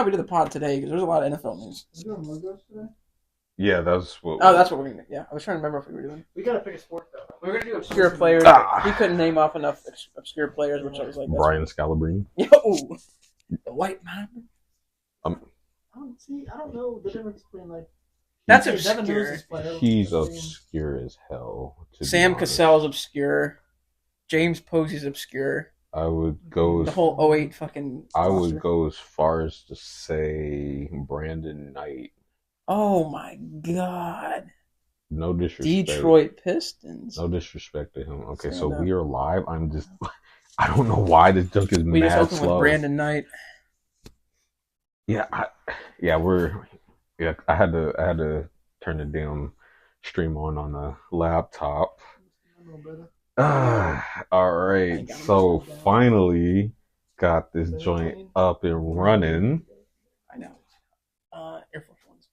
probably do the pod today because there's a lot of NFL news. Are we doing logos today? Yeah, that's what. Oh, that's what we're gonna do. Yeah, I was trying to remember if we were doing. We gotta pick a sport though. We were gonna do obscure players. He couldn't name off enough obscure players, which I was like, Brian Scalabrine. Yo, the white man. I don't know the difference between like. That's Devin obscure. Lewis' player. He's obscure as hell. Sam Cassell's obscure. James Posey's obscure. I would go. The whole 08 fucking. I roster. would go as far as to say Brandon Knight. Oh my god. No disrespect. Detroit Pistons. No disrespect to him. Okay, Stand so up. we are live. I don't know why this junk is We mad just opened slow. with Brandon Knight. Yeah, I had to turn the damn stream on the laptop. All right, so finally got this joint up and running. I know. Air Force Ones.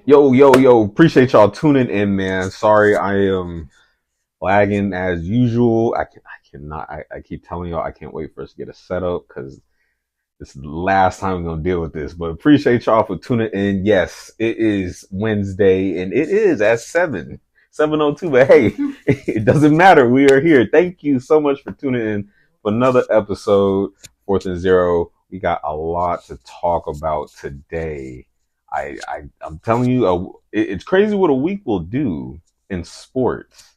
Yo! Appreciate y'all tuning in, man. Sorry, I am lagging as usual. I cannot. I keep telling y'all I can't wait for us to get a setup because this is the last time we're gonna deal with this. But appreciate y'all for tuning in. Yes, it is Wednesday and it is at 7:02. But hey, it doesn't matter. We are here. Thank you so much for tuning in for another episode. 4th and 0. We got a lot to talk about today. I'm telling you, it's crazy what a week will do in sports.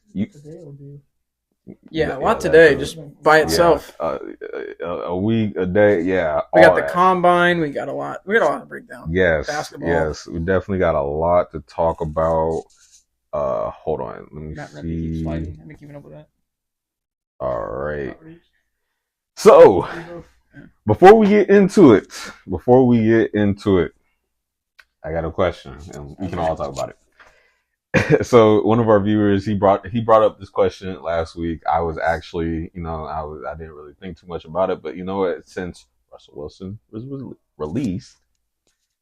Yeah, a lot today just by itself. A week, a day, yeah. We got the combine. We got a lot. We got a lot to break down. Yes, basketball. Yes, we definitely got a lot to talk about. Hold on, let me see. I've been keeping up with that. All right. So, before we get into it, I got a question, and we can all talk about it. So one of our viewers, he brought up this question last week. I was actually, I didn't really think too much about it, but you know what? Since Russell Wilson was released,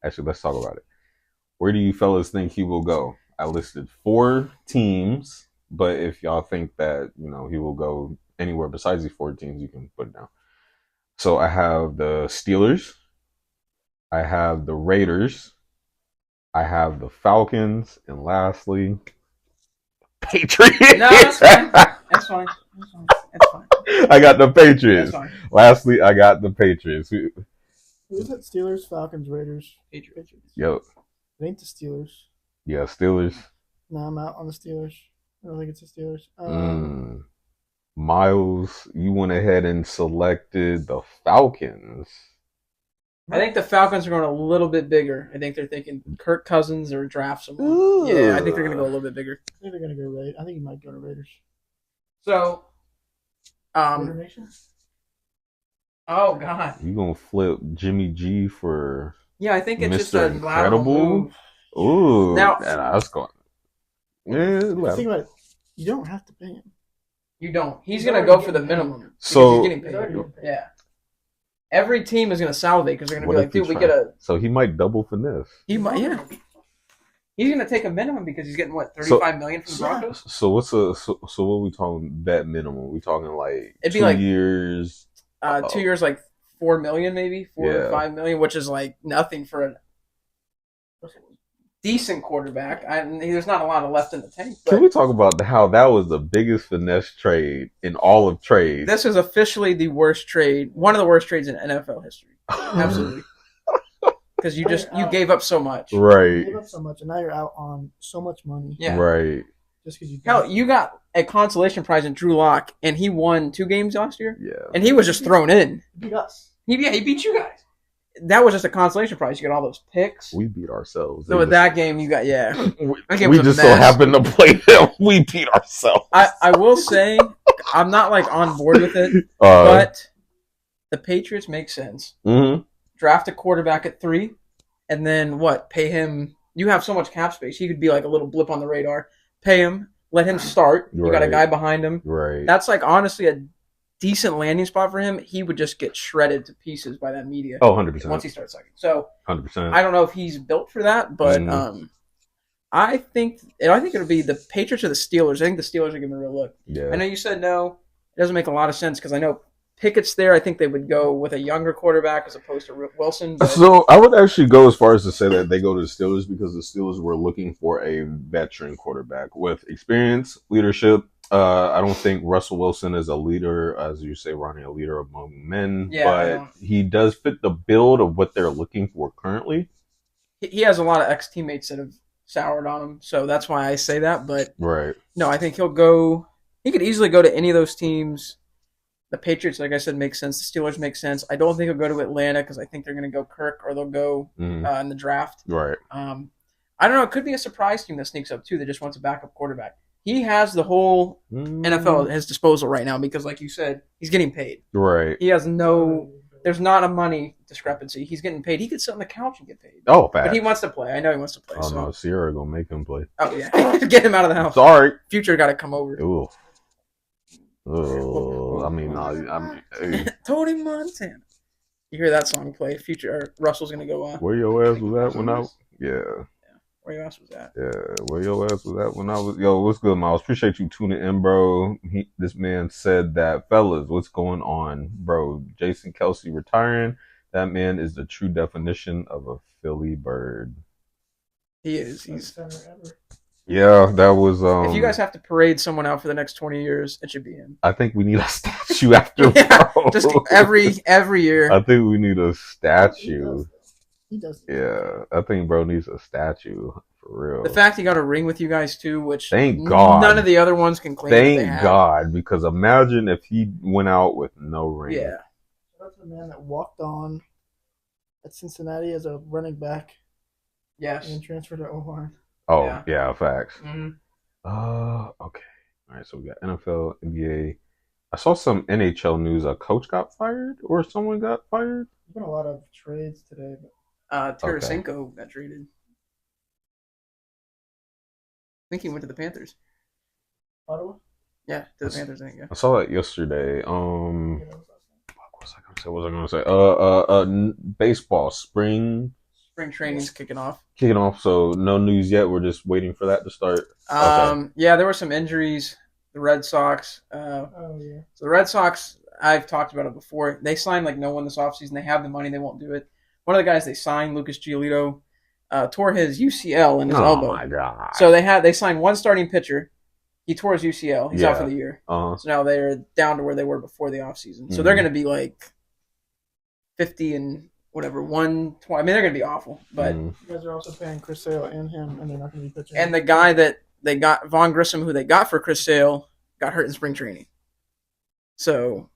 actually, let's talk about it. Where do you fellas think he will go? I listed 4 teams, but if y'all think that, he will go anywhere besides these 4 teams, you can put it down. So I have the Steelers, I have the Raiders, I have the Falcons, and lastly, Patriots. No, that's fine. That's fine. I got the Patriots. That's fine. Lastly, I got the Patriots. Who's that? Steelers, Falcons, Raiders, Patriots. Yo. It ain't the Steelers. Yeah, Steelers. No, I'm out on the Steelers. I don't think it's the Steelers. Miles, you went ahead and selected the Falcons. I think the Falcons are going a little bit bigger. I think they're thinking Kirk Cousins or draft someone. Yeah, I think they're going to go a little bit bigger. I think they're going to go Raiders. I think he might go to Raiders. So, Raider Nation? Oh God, you gonna flip Jimmy G for? Yeah, I think it's Mr. just a lateral move. Ooh, now that's going. Yeah, think about it. You don't have to pay him. You don't. He's going to go for the minimum. So he's getting paid. Yeah. Every team is going to salivate because they're going to be like, dude, we get a. So he might double finesse. He might, yeah. He's going to take a minminimum because he's getting what, $35 million from the Broncos. So what's so what are we talking? Bet minimum? We talking like it'd be 2 like years. 2 years, like $4 million, maybe $4 or $5 million, which is like nothing for a decent quarterback. There's not a lot of left in the tank. But can we talk about how that was the biggest finesse trade in all of trades? This is officially the worst trade, one of the worst trades in NFL history. Absolutely. Because you gave up so much. Right. You gave up so much, and now you're out on so much money. Yeah. Right. Just because you got a consolation prize in Drew Lock, and he won 2 games last year. Yeah. And he was just thrown in. He beat us. He beat you guys. That was just a consolation prize. You got all those picks. We beat ourselves. So with that game, you got we just so happened to play them. We beat ourselves. I will say, I'm not like on board with it, but the Patriots make sense. Mm-hmm. Draft a quarterback at 3, and then what? Pay him. You have so much cap space. He could be like a little blip on the radar. Pay him. Let him start. You got a guy behind him. Right. That's like honestly a decent landing spot for him. He would just get shredded to pieces by that media. Oh, 100%. Once he starts sucking. So 100%. I don't know if he's built for that, but I think it'll be the Patriots or the Steelers. I think the Steelers are giving a real look. Yeah. I know you said no. It doesn't make a lot of sense because I know Pickett's there, I think they would go with a younger quarterback as opposed to Wilson. But... So I would actually go as far as to say that they go to the Steelers because the Steelers were looking for a veteran quarterback with experience, leadership. I don't think Russell Wilson is a leader, as you say, Ronnie, a leader among men. Yeah, but he does fit the build of what they're looking for currently. He has a lot of ex-teammates that have soured on him, so that's why I say that. But right. No, I think he'll go. He could easily go to any of those teams. The Patriots, like I said, make sense. The Steelers make sense. I don't think he'll go to Atlanta because I think they're going to go Kirk or they'll go in the draft. Right. I don't know. It could be a surprise team that sneaks up too that just wants a backup quarterback. He has the whole NFL at his disposal right now because, like you said, he's getting paid. Right. He has no. There's not a money discrepancy. He's getting paid. He could sit on the couch and get paid. Oh, fast. But he wants to play. I know he wants to play. Oh, no. Sierra going to make him play. Oh, yeah. Get him out of the house. Sorry. Future got to come over. Ooh. Oh, I mean, hey. Tony Montana. You hear that song play? Future Russell's gonna go on. Where your ass was at when I was? Yeah. Where your ass was at? Yeah. Where your ass was at when I was? Yo, what's good, Miles? Appreciate you tuning in, bro. This man said that, fellas, what's going on, bro? Jason Kelce retiring. That man is the true definition of a Philly bird. He is. He's. Yeah, that was. If you guys have to parade someone out for the next 20 years, it should be him. I think we need a statue after. Bro. Just every year. I think we need a statue. He does. Yeah, I think bro needs a statue for real. The fact he got a ring with you guys too, which thank God none of the other ones can claim. Thank God, because imagine if he went out with no ring. Yeah. That's the man that walked on at Cincinnati as a running back. Yes. And transferred to O-line. Oh, yeah, facts. Mm-hmm. Okay. All right, so we got NFL, NBA. I saw some NHL news. A coach got fired or someone got fired. There's been a lot of trades today. Tarasenko got traded. I think he went to the Panthers. Ottawa? Yeah, to the Panthers, I think, yeah. I saw that yesterday. What was I gonna say? Baseball, spring training's kicking off. So no news yet. We're just waiting for that to start. Yeah, there were some injuries. The Red Sox. So the Red Sox, I've talked about it before. They signed like no one this offseason. They have the money. They won't do it. One of the guys they signed, Lucas Giolito, tore his UCL in his elbow. Oh my God! So they signed one starting pitcher. He tore his UCL. He's out for the year. Uh-huh. So now they're down to where they were before the offseason. So they're going to be like 50 and whatever, 120. I mean, they're going to be awful. But you guys are also paying Chris Sale and him, and they're not going to be pitching. And the guy that they got, Von Grissom, who they got for Chris Sale, got hurt in spring training. So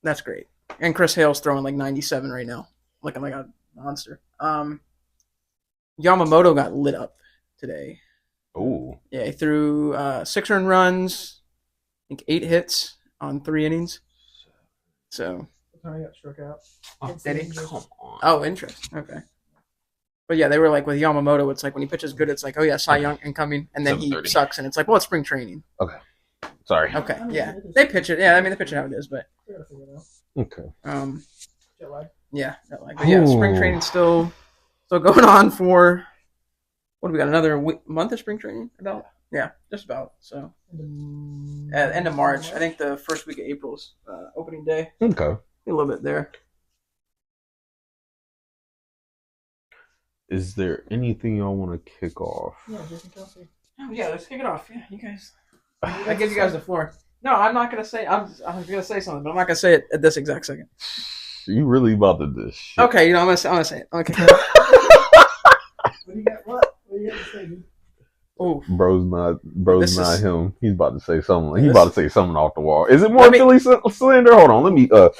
that's great. And Chris Hale's throwing like 97 right now, looking like a monster. Yamamoto got lit up today. Oh. Yeah, he threw 6 earned runs, I think 8 hits on 3 innings. So. I got struck out. Did he? Come on. Oh, interesting. Okay. But yeah, they were like with Yamamoto, it's like when he pitches good, it's like, oh yeah, Cy Young incoming, and then he sucks, and it's like, well, it's spring training. Okay. Sorry. Okay. Yeah. They pitch it. Yeah, I mean, they pitch it how it is, but. Okay. Jet lag. Yeah, jet lag. But yeah, spring training's still going on for. What do we got? Another month of spring training? About? Yeah, just about. So. End of March. I think the first week of April's opening day. Okay. A little bit there. Is there anything y'all want to kick off? Yeah, Jason Kelce. Oh, yeah, let's kick it off. Yeah, you guys. I give you guys the floor. No, I'm not gonna say. I'm gonna say something, but I'm not gonna say it at this exact second. You really about to do this shit? Okay, I'm gonna say it. Okay. What do you got? What do you got to say, dude? Oh, bro's not him. He's about to say something. He's about to say something off the wall. Is it more Philly slander? Hold on. Let me. All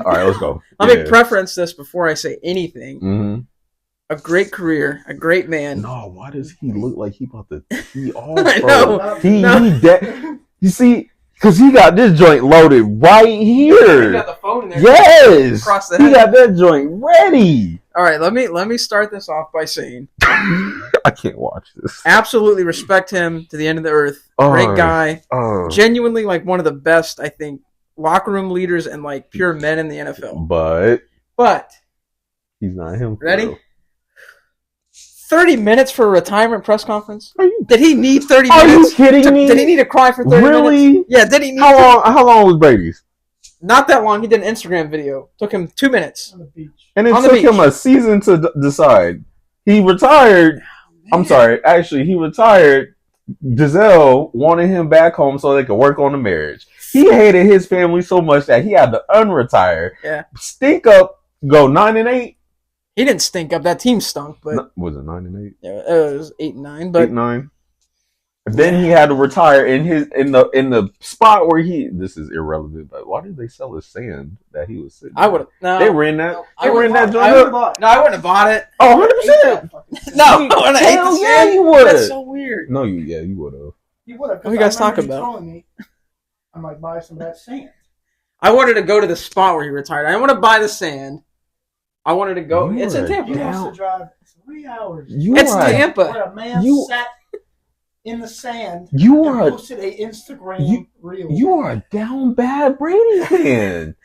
right, let's go. Let me preference this before I say anything. Mm-hmm. A great career, a great man. No, why does he look like he about to tee off? I know. You see, because he got this joint loaded right here. He got the phone in there. Yes, across the head. He got that joint ready. All right, let me start this off by saying I can't watch this. Absolutely respect him to the end of the earth. Great guy. Genuinely like one of the best, I think, locker room leaders and like pure men in the NFL. But he's not him. Ready? 30 minutes for a retirement press conference? Did he need 30 minutes? Are you kidding me? Did he need to cry for 30 minutes? Really? Yeah, did he need How long was Brady's? Not that long. He did an Instagram video. Took him 2 minutes. On the beach. And it On the took beach. him a season to decide. He retired. I'm sorry. Actually, he retired. Giselle wanted him back home so they could work on the marriage. He hated his family so much that he had to unretire. Yeah. Stink up, go 9-8. He didn't stink up. That team stunk, but No, was it 9-8? yeah, it was 8-9. But 8-9. Then he had to retire in the spot where this is irrelevant, but why did they sell his sand that he was sitting? I would have. No, They ran that. I They ran that joint I up. would bought. No, I wouldn't have bought it. Oh, 100%. No, I wouldn't have ate Hell the yeah, sand. you would. That's so weird. No, you would have. You would have. What are you guys talking about? Telling me, I'm like, buy some of that sand. I wanted to go to the spot where he retired. I didn't want to buy the sand. I wanted to go. You It's in were Tampa. You down. have to drive 3 hours. It's Tampa. Where a man You- sat in the sand. You and are posted a Instagram reel. you are a down bad Brady fan.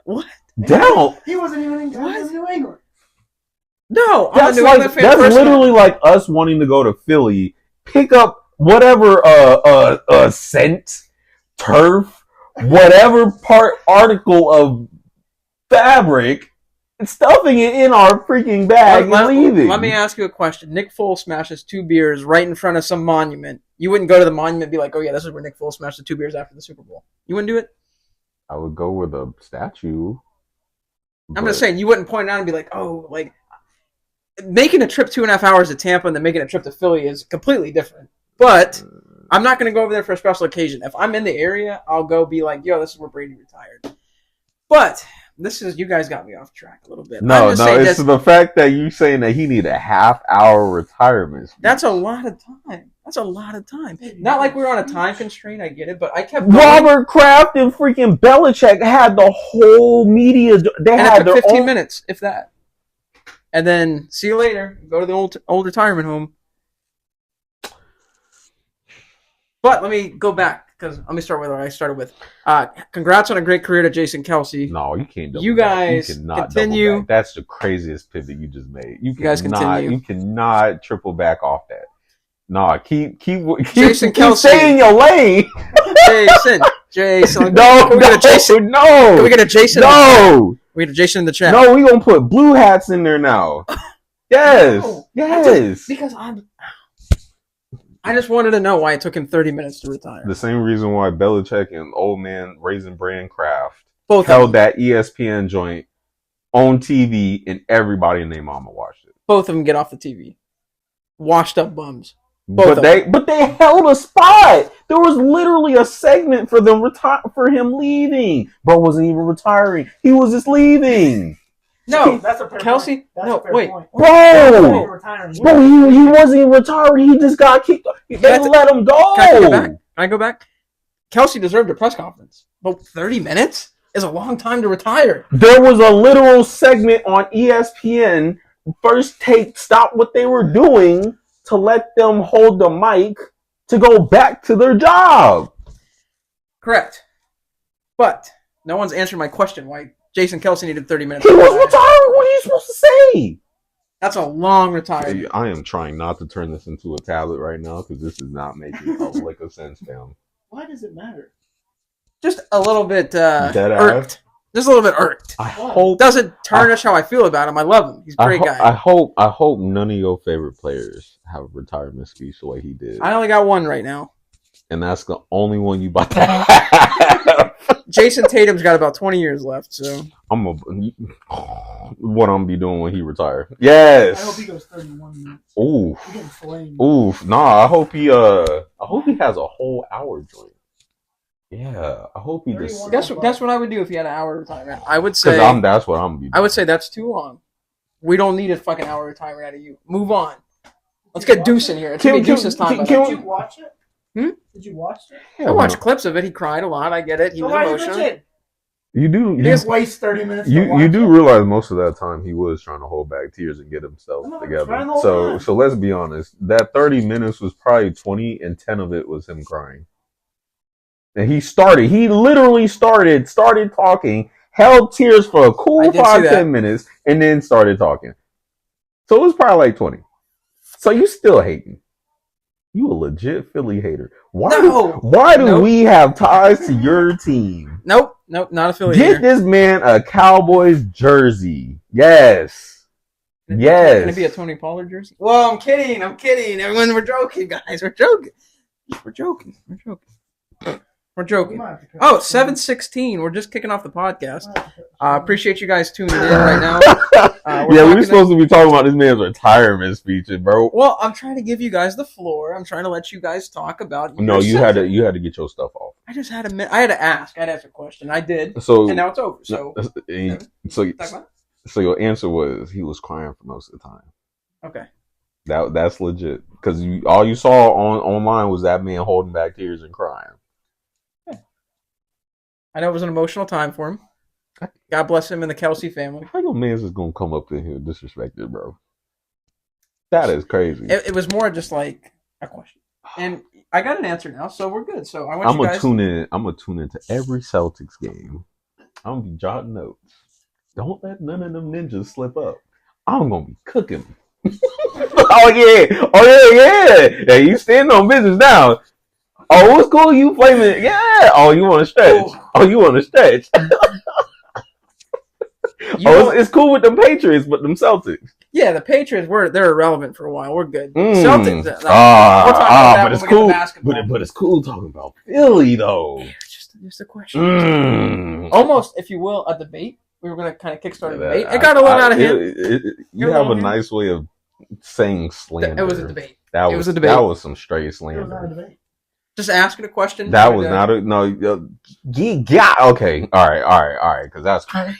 What? Down. He wasn't even in New England. No, I'm That's a New England like fan that's personally. literally like us wanting to go to Philly, pick up whatever scent, turf, whatever article of fabric, and stuffing it in our freaking bag and leaving. Let me ask you a question. Nick Foles smashes 2 beers right in front of some monument. You wouldn't go to the monument and be like, oh yeah, this is where Nick Foles smashed the 2 beers after the Super Bowl. You wouldn't do it? I would go with a statue. I'm just saying, you wouldn't point it out and be like, oh, like, making a trip 2.5 hours to Tampa and then making a trip to Philly is completely different. But I'm not going to go over there for a special occasion. If I'm in the area, I'll go be like, yo, this is where Brady retired. But you guys got me off track a little bit. No, it's the fact that you saying that he need a half-hour retirement speech. That's a lot of time. Not like we're on a time constraint, I get it, but I kept going. Robert Kraft and freaking Belichick had the whole media. They And had it took their 15 own minutes, if that. And then, see you later. Go to the old retirement home. But let me go back, because let me start with what I started with. Congrats on a great career to Jason Kelce. No, you can't. You guys continue. Double back. That's the craziest pivot you just made. You guys continue. You cannot triple back off that. No, keep Jason keep Kelce. stay in your lane. Jason. No, Can we get a Jason? no. Can we get a Jason? No. We get a Jason in the chat. No, we gonna put blue hats in there now. Yes. No. Yes. Because I just wanted to know why it took him 30 minutes to retire. The same reason why Belichick and old man Raisin Bran Kraft Both held that ESPN joint on TV and everybody and their mama watched it. Both of them get off the TV. Washed up bums. But they held a spot. There was literally a segment for them for him leaving. Bro wasn't even retiring. He was just leaving. No, that's a fair Kelce. point. That's No, a fair wait, point. Bro, he wasn't even retiring. He just got kicked. They let him go. Can I go back? Kelce deserved a press conference. But 30 minutes is a long time to retire. There was a literal segment on ESPN. First Take stopped what they were doing to let them hold the mic to go back to their job. Correct. But no one's answering my question why Jason Kelce needed 30 minutes. He was retiring. What are you supposed to say? That's a long retirement. I am trying not to turn this into a tablet right now because this is not making a lick of sense, fam. Why does it matter? Just a little bit Dead irked. ass? Just a little bit irked. I hope Doesn't tarnish how I feel about him. I love him. He's a great guy. I hope none of your favorite players have a retirement speech the way he did. I only got one right now. And that's the only one you about to have. Jason Tatum's got about 20 years left, so what I'm gonna be doing when he retires. Yes. I hope he goes 31 minutes. Oof. He's getting flamed. Oof. Nah, I hope he has a whole hour joint. Yeah, I hope he just. Guess what I would do if he had an hour retirement? I would say that's what I'm gonna be doing. I would say that's too long. We don't need a fucking hour retirement out of you. Move on. Let's get Deuce in here. It's gonna be Deuce's time. Did you watch it? Did you watch it? I watched clips of it. He cried a lot. I get it. He was emotional. You do. You just waste 30 minutes. You do realize most of that time he was trying to hold back tears and get himself together. So let's be honest. That 30 minutes was probably 20, and 10 of it was him crying. And he literally started talking, held tears for a cool 5-10 minutes, and then started talking. So it was probably like 20. So you still hating. You a legit Philly hater. Why do Nope. we have ties to your team? Nope, not a Philly Get hater. this man a Cowboys jersey. Yes. Can it be a Tony Pollard jersey? Well, I'm kidding. Everyone, we're joking, guys. We're joking. Oh, 7:16. We're just kicking off the podcast. Appreciate you guys tuning in right now. We're supposed to be talking about this man's retirement speech, bro. Well, I'm trying to give you guys the floor. I'm trying to let you guys talk about. No, you had to get your stuff off. I just had I had to ask. I had to ask a question. I did. And now it's over. So your answer was he was crying for most of the time. Okay. That's legit because all you saw online was that man holding back tears and crying. I know it was an emotional time for him. God bless him and the Kelce family. How your man's just gonna come up in here disrespected, bro? That is crazy. It was more just like a question, and I got an answer now, so we're good. So I'm gonna tune in. I'm gonna tune into every Celtics game. I'm gonna be jotting notes. Don't let none of them ninjas slip up. I'm gonna be cooking. Oh yeah. Yeah, you standing on business now. Oh, what's cool? You flaming? Yeah. Oh, you want to stretch? It's cool with the Patriots, but them Celtics. Yeah, the Patriots they're irrelevant for a while. We're good. Celtics. We'll but it's cool. But it's cool talking about Philly though. Just a question. Almost, if you will, a debate. We were going to kind of kickstart a debate. It got a little out of hand. You have a nice way of saying slander. It was a debate. That was some straight slander. It was not a debate. Just asking a question. That was not a no. Okay. All right. Because that's crazy.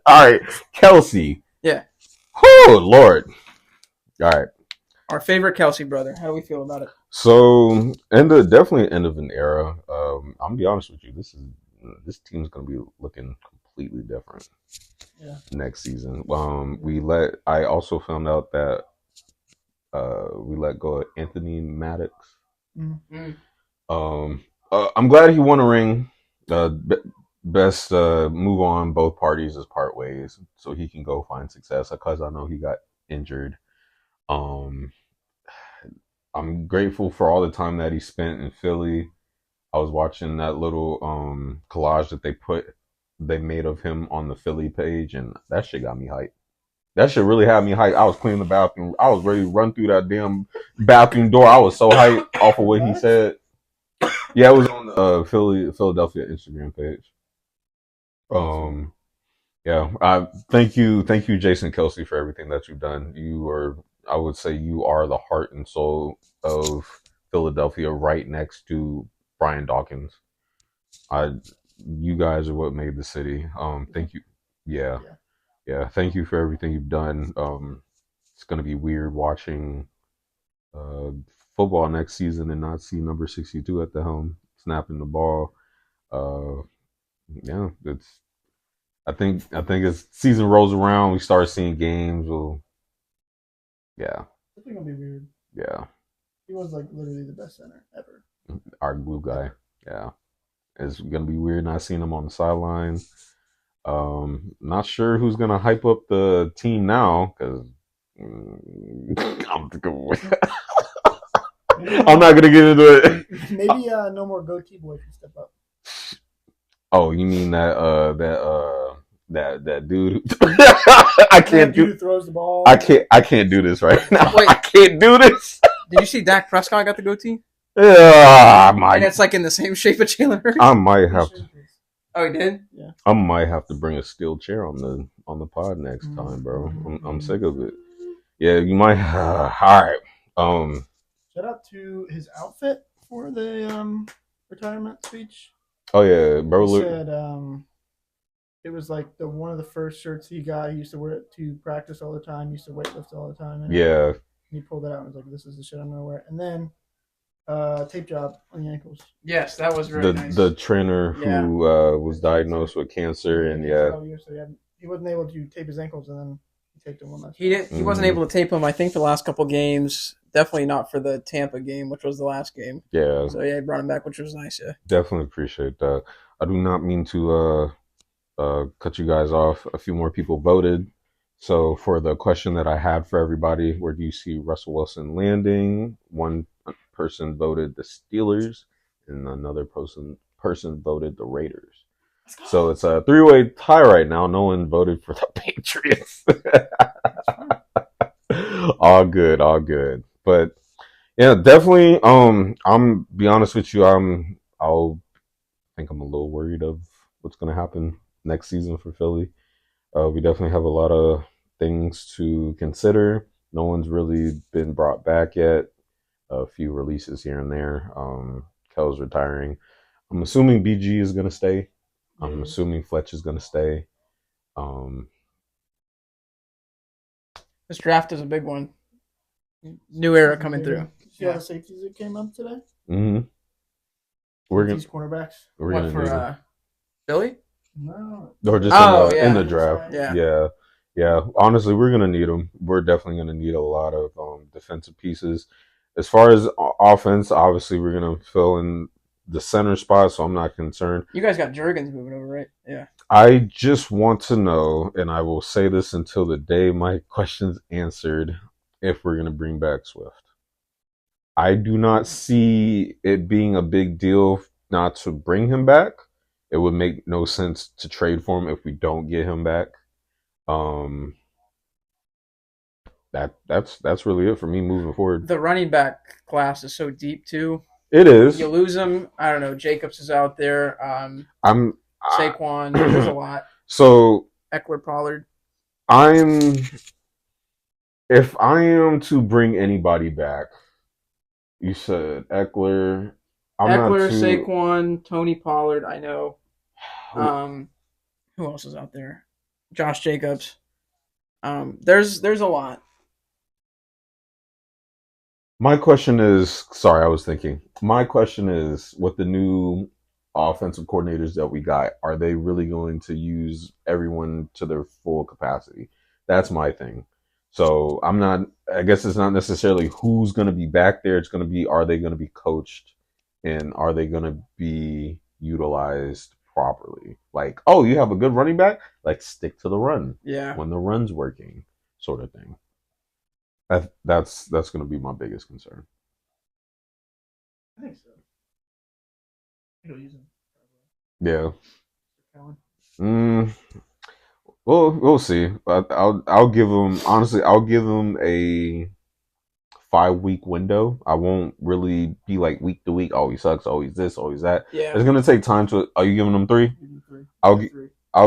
All right, Kelce. Yeah. Oh Lord. All right. Our favorite Kelce brother. How do we feel about it? So, definitely end of an era. I'm gonna be honest with you. This team's gonna be looking completely different. Yeah. Next season. I also found out that we let go of Anthony Maddox. Mm-hmm. I'm glad he won a ring. Best move on. Both parties as part ways, so he can go find success. Because I know he got injured. I'm grateful for all the time that he spent in Philly. I was watching that little collage that they made of him on the Philly page, and that shit got me hyped. That shit really had me hyped. I was cleaning the bathroom. I was ready to run through that damn bathroom door. I was so hyped off of what he said. Yeah, it was on the Philadelphia Instagram page. Thank you, Jason Kelce, for everything that you've done. I would say you are the heart and soul of Philadelphia, right next to Brian Dawkins. You guys are what made the city. Thank you. Yeah. Thank you for everything you've done. It's gonna be weird watching football next season and not see number 62 at the helm snapping the ball. I think as season rolls around, we start seeing games. It's gonna be weird. Yeah. He was like literally the best center ever. Our glue guy. Yeah. It's gonna be weird not seeing him on the sideline. Not sure who's gonna hype up the team now because I'm not gonna get into it. Maybe no more goatee boy can step up. Oh, you mean that dude? I can't do. Who throws the ball? I can't do this right now. Wait, I can't do this. Did you see Dak Prescott got the goatee? Yeah, I might. And it's like in the same shape of Jalen Hurts. I might have to. Oh, he did? Yeah. I might have to bring a steel chair on the pod next time, bro. I'm sick of it. Yeah, you might. All right. Shout out to his outfit for the retirement speech. Oh yeah, bro. He said it was like one of the first shirts he got. He used to wear it to practice all the time. He used to weightlift all the time. Yeah. And he pulled it out and was like, "This is the shit I'm gonna wear." And then tape job on the ankles. Yes, that was very nice. The trainer who was diagnosed with cancer and so he wasn't able to tape his ankles, and then he taped them one last. He wasn't able to tape them. I think the last couple games. Definitely not for the Tampa game, which was the last game. Yeah. So he brought him back, which was nice. Yeah. Definitely appreciate that. I do not mean to cut you guys off. A few more people voted So for the question that I had for everybody, where do you see Russell Wilson landing? One person voted the Steelers, and another person voted the Raiders. So it's a three-way tie right now. No one voted for the Patriots. All good, all good. But yeah, definitely. I'm be honest with you. I'll think I'm a little worried of what's going to happen next season for Philly. We definitely have a lot of things to consider. No one's really been brought back yet. A few releases here and there. Kel's retiring. I'm assuming BG is going to stay. I'm assuming Fletch is going to stay. This draft is a big one. New era coming through. See all the safeties that came up today? Mm-hmm. These cornerbacks. We're going to need Philly? No. or just in the draft. Yeah. Honestly, we're gonna need them. We're definitely gonna need a lot of defensive pieces. As far as offense, obviously, we're gonna fill in the center spot, so I'm not concerned. You guys got Jurgens moving over, right? Yeah. I just want to know, and I will say this until the day my question's answered, if we're gonna bring back Swift. I do not see it being a big deal not to bring him back. It would make no sense to trade for him if we don't get him back. That's really it for me moving forward. The running back class is so deep too. It is. You lose him. I don't know. Jacobs is out there. Saquon. There's a lot. So Eckler, Pollard. If I am to bring anybody back, you said Eckler. Saquon, Tony Pollard. I know. Who else is out there? Josh Jacobs. There's a lot. My question is, sorry, I was thinking. My question is, with the new offensive coordinators that we got, are they really going to use everyone to their full capacity? That's my thing. So I guess it's not necessarily who's going to be back there. It's going to be, are they going to be coached and are they going to be utilized properly? Like, oh, you have a good running back? Like, stick to the run. Yeah. When the run's working, sort of thing. That's going to be my biggest concern. I think so. He'll use him. Yeah. We'll see. I'll give him, honestly, I'll give him a 5-week window. I won't really be like week to week. Oh, he sucks. Oh, he's this. Oh, he's that. Yeah. It's gonna take time to. Are you giving him 3? I'll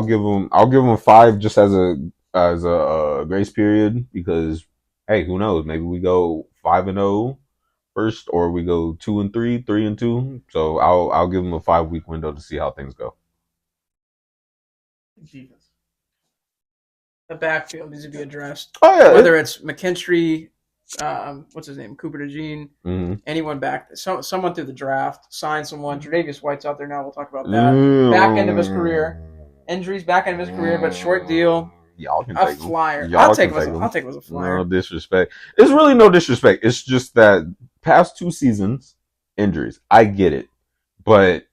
give him 5 just as a grace period, because hey, who knows? Maybe we go 5-0 first, or we go 2-3, 3-2. So I'll give him a 5-week window to see how things go. Defense. The backfield needs to be addressed. Oh yeah. Whether it's McKinstry, what's his name, Cooper DeJean, Mm-hmm. anyone back, someone through the draft, sign someone. Tre'Davious White's out there now. We'll talk about that. Back end of his career, injuries, back end of his career, but short deal. Y'all can a take flyer. Him. I'll take him as a flyer. No disrespect. It's really no disrespect. It's just that past 2 seasons, injuries. I get it, but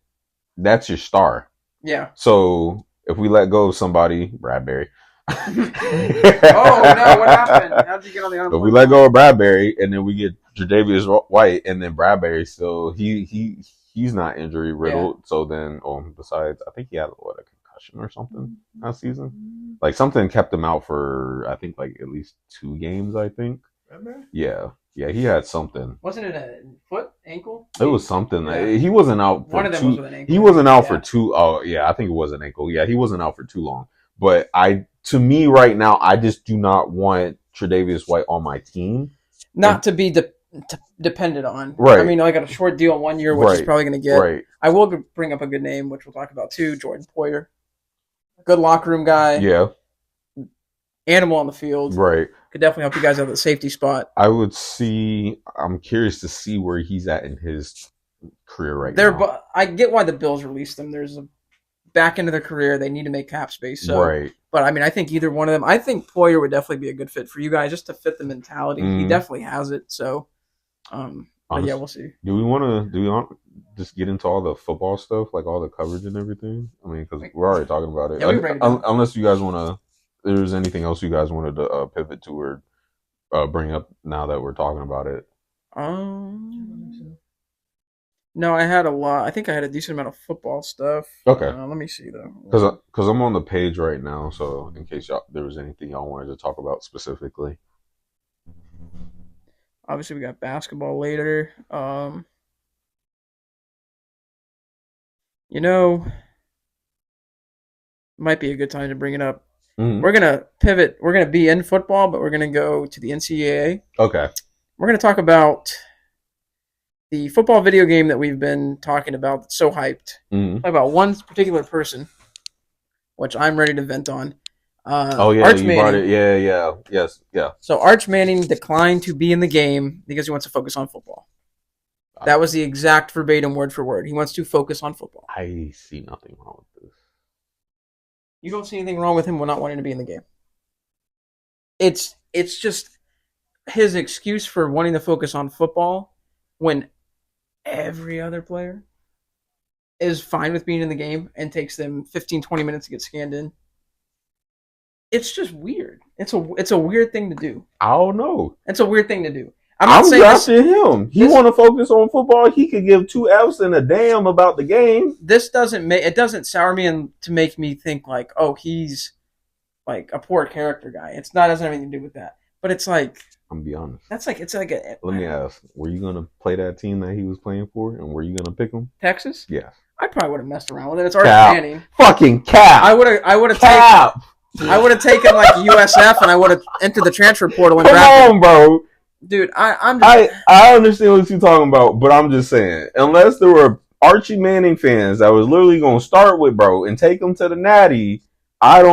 that's your star. Yeah. So if we let go of somebody, Bradbury. Oh no! What happened? How'd you get on the unemployment? If we let go of Bradbury and then we get Tre'Davious White, and then Bradbury still he's not injury riddled. Yeah. So then, besides, I think he had a concussion or something last season. Like something kept him out for I think like at least 2 games. I think. Bradbury? Yeah, he had something. Wasn't it a foot, ankle? It was something. Yeah. He wasn't out for one of them 2. Was with an ankle. He wasn't out for 2. Oh yeah, I think it was an ankle. Yeah, he wasn't out for too long. But to me right now, I just do not want Tre'Davious White on my team. Not to be dependent on. Right. I mean, I got a short deal 1 year, which he's probably going to get. Right. I will bring up a good name, which we'll talk about too, Jordan Poyer. Good locker room guy. Yeah. Animal on the field. Right. Could definitely help you guys out at the safety spot. I'm curious to see where he's at in his career right now. I get why the Bills released him. There's a back into their career, they need to make cap space. So, right. But I mean, I think either one of them. I think Poyer would definitely be a good fit for you guys, just to fit the mentality. Mm-hmm. He definitely has it. So, but yeah, we'll see. Do we want to just get into all the football stuff, like all the coverage and everything? I mean, because we're already talking about it. Yeah, unless you guys want to. there's anything else you guys wanted to pivot to or bring up now that we're talking about it. No, I had a lot. I think I had a decent amount of football stuff. Okay. Let me see though. Because I'm on the page right now, so in case there was anything y'all wanted to talk about specifically. Obviously, we got basketball later. Might be a good time to bring it up. Mm-hmm. We're gonna pivot. We're gonna be in football, but we're gonna go to the NCAA. Okay. We're gonna talk about the football video game that we've been talking about. That's so hyped. Mm-hmm. Talk about one particular person, which I'm ready to vent on. Arch Manning. Brought it. Yeah. Yes. Yeah. So Arch Manning declined to be in the game because he wants to focus on football. That was the exact verbatim word for word. He wants to focus on football. I see nothing wrong with this. You don't see anything wrong with him not wanting to be in the game. It's just his excuse for wanting to focus on football when every other player is fine with being in the game and takes them 15, 20 minutes to get scanned in. It's just weird. It's a weird thing to do. I don't know. It's a weird thing to do. I'm drafting him. He want to focus on football. He could give 2 F's and a damn about the game. This doesn't sour me and to make me think like, oh, he's like a poor character guy. It doesn't have anything to do with that. But it's like, I'm gonna be honest. Let me ask: were you gonna play that team that he was playing for, and were you gonna pick him? Texas? Yeah. I probably would have messed around with it. It's Arch Manning. Fucking cap. I would have taken like USF, and I would have entered the transfer portal and Come on, bro. Dude, I understand what you're talking about, but I'm just saying, unless there were Archie Manning fans that was literally gonna start with bro and take him to the Natty, I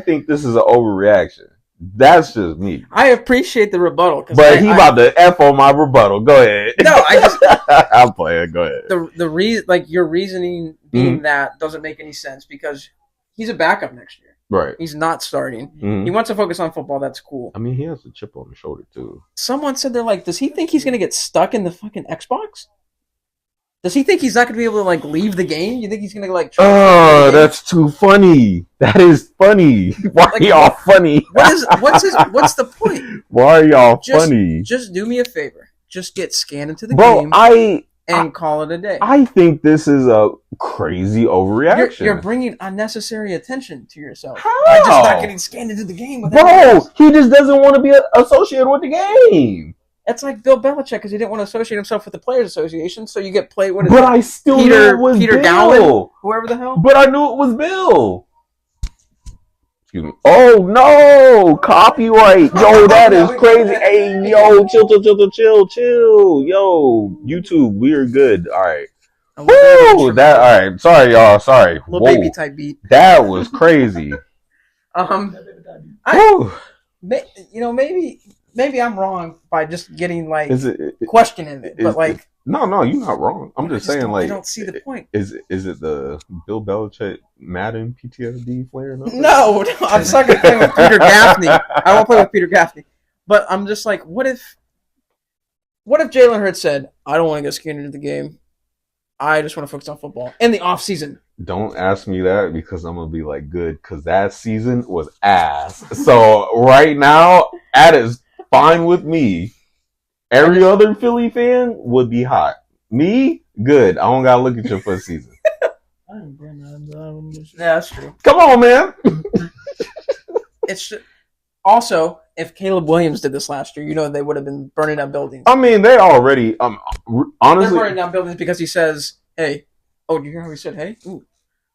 think this is an overreaction. That's just me. I appreciate the rebuttal, but he about to F on my rebuttal. Go ahead. No, I'm playing. Go ahead. The reason, like your reasoning being that doesn't make any sense because he's a backup next year. Right. He's not starting. He wants to focus on football. That's cool. I mean, he has a chip on his shoulder too. Someone said they're like, does he think he's gonna get stuck in the fucking Xbox? Does he think he's not gonna be able to like leave the game? You think he's gonna like? Oh, that's too funny. That is funny. Why are y'all funny? What's the point? Why are y'all funny? Just do me a favor. Just get scanned into the game. And call it a day. I think this is a crazy overreaction. You're bringing unnecessary attention to yourself. How? By just not getting scanned into the game. Bro, he just doesn't want to be associated with the game. It's like Bill Belichick because he didn't want to associate himself with the Players Association, so you get played. I still knew it was Peter Bill. Gowan, whoever the hell. But I knew it was Bill. Excuse me. Oh no! Copyright. Yo, that is crazy. Hey, yo, chill. Yo, YouTube, we're good. All right. Woo! All right. Sorry, y'all. Sorry. Little baby type beat. That was crazy. Maybe I'm wrong by just getting like questioning it, but like. No, you're not wrong. I'm just saying, like, I don't see the point. Is it the Bill Belichick Madden PTSD flare? No, I'm just not gonna play with Peter Gaffney. I won't play with Peter Gaffney. But I'm just like, what if Jalen Hurts said, "I don't want to get scanned into the game. I just want to focus on football in the off season." Don't ask me that because I'm gonna be like, good, because that season was ass. So right now, that is fine with me. Every other Philly fan would be hot. Me, good. I don't gotta look at your first season. Yeah, that's true. Come on, man. It's also, if Caleb Williams did this last year, they would have been burning down buildings. I mean, they already honestly they're burning down buildings because he says, "Hey." Oh, do you hear how he said, "Hey"? Ooh.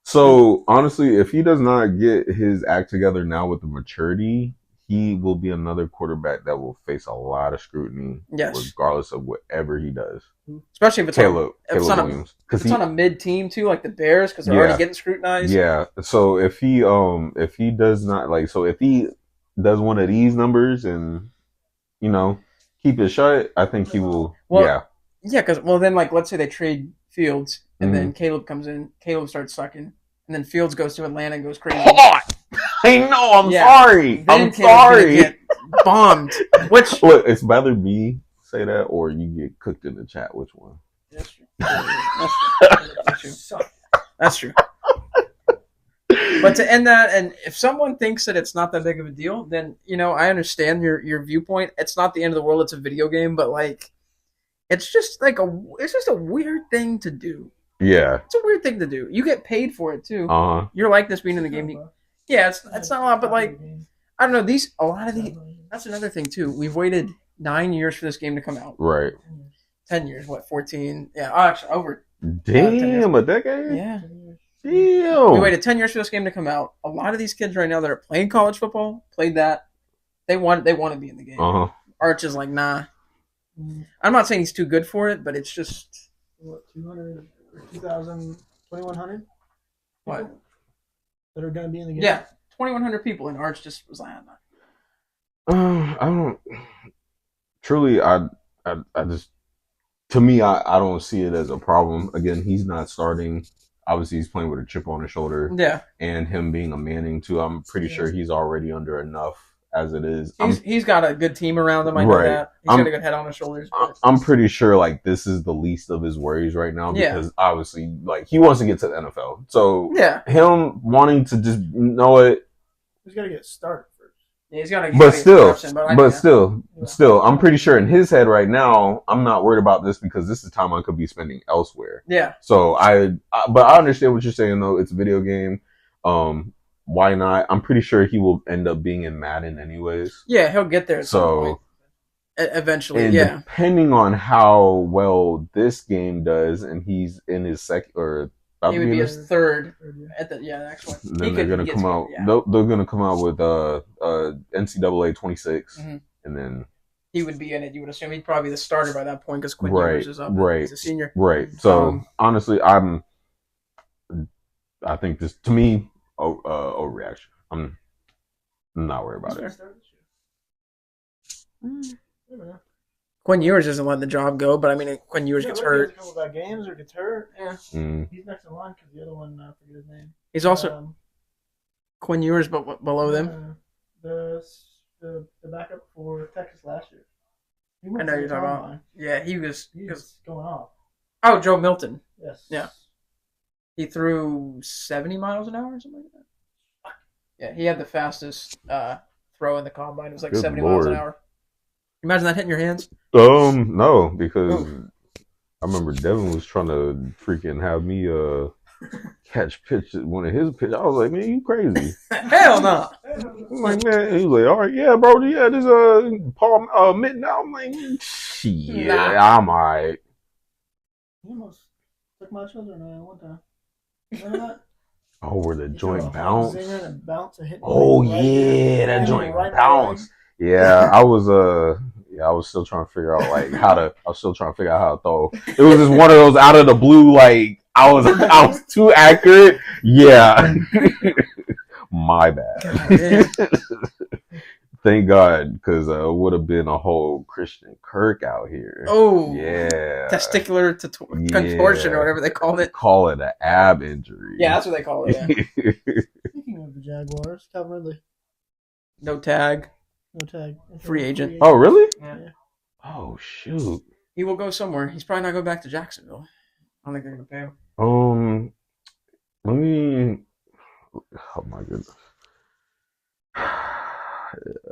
So honestly, if he does not get his act together now with the maturity, he will be another quarterback that will face a lot of scrutiny, regardless of whatever he does. Especially if it's Caleb Williams, because it's on a mid team too, like the Bears, because they're already getting scrutinized. Yeah. So if he does not if he does one of these numbers and keep it shut, I think he will. Yeah, because then let's say they trade Fields and then Caleb comes in, Caleb starts sucking, and then Fields goes to Atlanta and goes crazy. I know. I'm sorry. I'm sorry. Get bombed. Which look, it's rather me say that or you get cooked in the chat. Which one? That's true. That's true. But to end that, and if someone thinks that it's not that big of a deal, then I understand your viewpoint. It's not the end of the world. It's a video game, but like, it's just a weird thing to do. Yeah, it's a weird thing to do. You get paid for it too. Your likeness being in the game. Yeah, it's not a lot, but like, I don't know. A lot of these. That's another thing too. We've waited 9 years for this game to come out. Right. 10 years. What? 14? Yeah. Actually, over. Damn, a decade. Yeah. Damn. We waited 10 years for this game to come out. A lot of these kids right now that are playing college football played that. They want to be in the game. Arch is like, nah. I'm not saying he's too good for it, but it's just 200, 2,000, 2,100. What? That are going to be in the game. Yeah, 2,100 people, and Arch just was like, I don't. Truly, I just. To me, I don't see it as a problem. Again, he's not starting. Obviously, he's playing with a chip on his shoulder. Yeah. And him being a Manning, too, I'm pretty sure he's already under enough as it is. He's got a good team around him. I know that. He's got a good head on his shoulders. I'm pretty sure, like, this is the least of his worries right now because, obviously, like, he wants to get to the NFL. So, him wanting to just know it. He's got to get started first. Yeah, he's got to But still, I'm pretty sure in his head right now, I'm not worried about this because this is time I could be spending elsewhere. Yeah. So but I understand what you're saying though. It's a video game. Why not? I'm pretty sure he will end up being in Madden anyways. Yeah, he'll get there. At some point. Eventually, yeah. Depending on how well this game does, and he's in his second or he would be his third at the next one. Then they're gonna come out. They're gonna come out with NCAA 26, and then he would be in it. You would assume he'd probably be the starter by that point because Quinn Ewers is up. Right, he's a senior. Right. So honestly, I think this to me overreaction. I'm not worried about it. Quinn Ewers isn't letting the job go, but I mean, Quinn Ewers gets hurt. A couple bad games or gets hurt. Yeah. He's next in line because the other one, I forget his name. He's also Quinn Ewers, but below them. The backup for Texas last year. I know you're talking about. Yeah, he was going off. Oh, Joe Milton. Yes. Yeah. He threw 70 miles an hour or something like that. Yeah, he had the fastest throw in the combine. It was like 70 miles an hour. Imagine that hitting your hands. No, because I remember Devin was trying to freaking have me catch one of his pitches. I was like, man, you crazy? Hell no. I'm like, man, he was like, all right, yeah, bro, yeah, this Paul mitten out. I'm like, shit, I'm all right. He almost took my children one time. Remember that? Oh, where the joint bounce? Oh yeah, that joint bounce. Yeah, I was still trying to figure out how to throw. It was just one of those out of the blue, like I was too accurate. Yeah. My bad. Thank God, because it would have been a whole Christian Kirk out here. Oh, yeah. Testicular contortion or whatever they called it. Call it an ab injury. Yeah, that's what they call it. Yeah. Speaking of the Jaguars, Calvin Ridley. No tag. Free agent. Oh, really? Yeah. Oh, shoot. He will go somewhere. He's probably not going back to Jacksonville. I don't think they're going to pay him. Let me. Oh my goodness.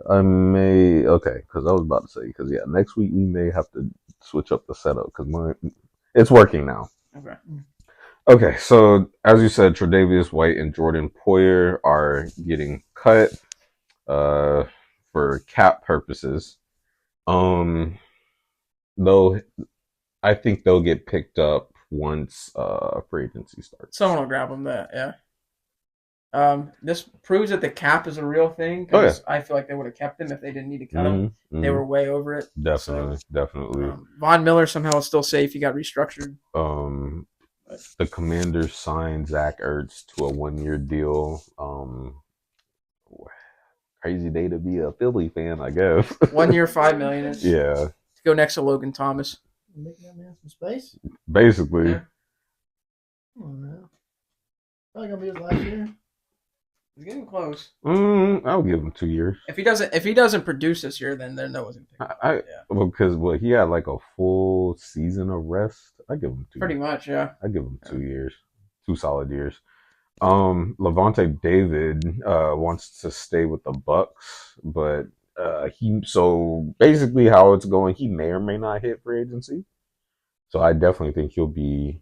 I may because I was about to say next week we may have to switch up the setup because it's working now. Okay, so as you said, Tre'Davious White and Jordan Poyer are getting cut for cap purposes. Though I think they'll get picked up once free agency starts. Someone will grab them. This proves that the cap is a real thing. Because I feel like they would have kept him if they didn't need to cut him. They were way over it. Definitely. Von Miller somehow is still safe. He got restructured. The Commanders signed Zach Ertz to a 1-year deal. Crazy day to be a Philly fan, I guess. 1 year, $5 million. Yeah. To go next to Logan Thomas. Making that man some space. Basically. Yeah. Oh no. Probably gonna be his last year. He's getting close. I'll give him 2 years. If he doesn't produce this year, then no one's gonna pick him. Because he had like a full season of rest. I give him 2. Pretty much, yeah. I give him 2 years, 2 solid years. Levante David wants to stay with the Bucks, but so basically how it's going, he may or may not hit free agency. So I definitely think he'll be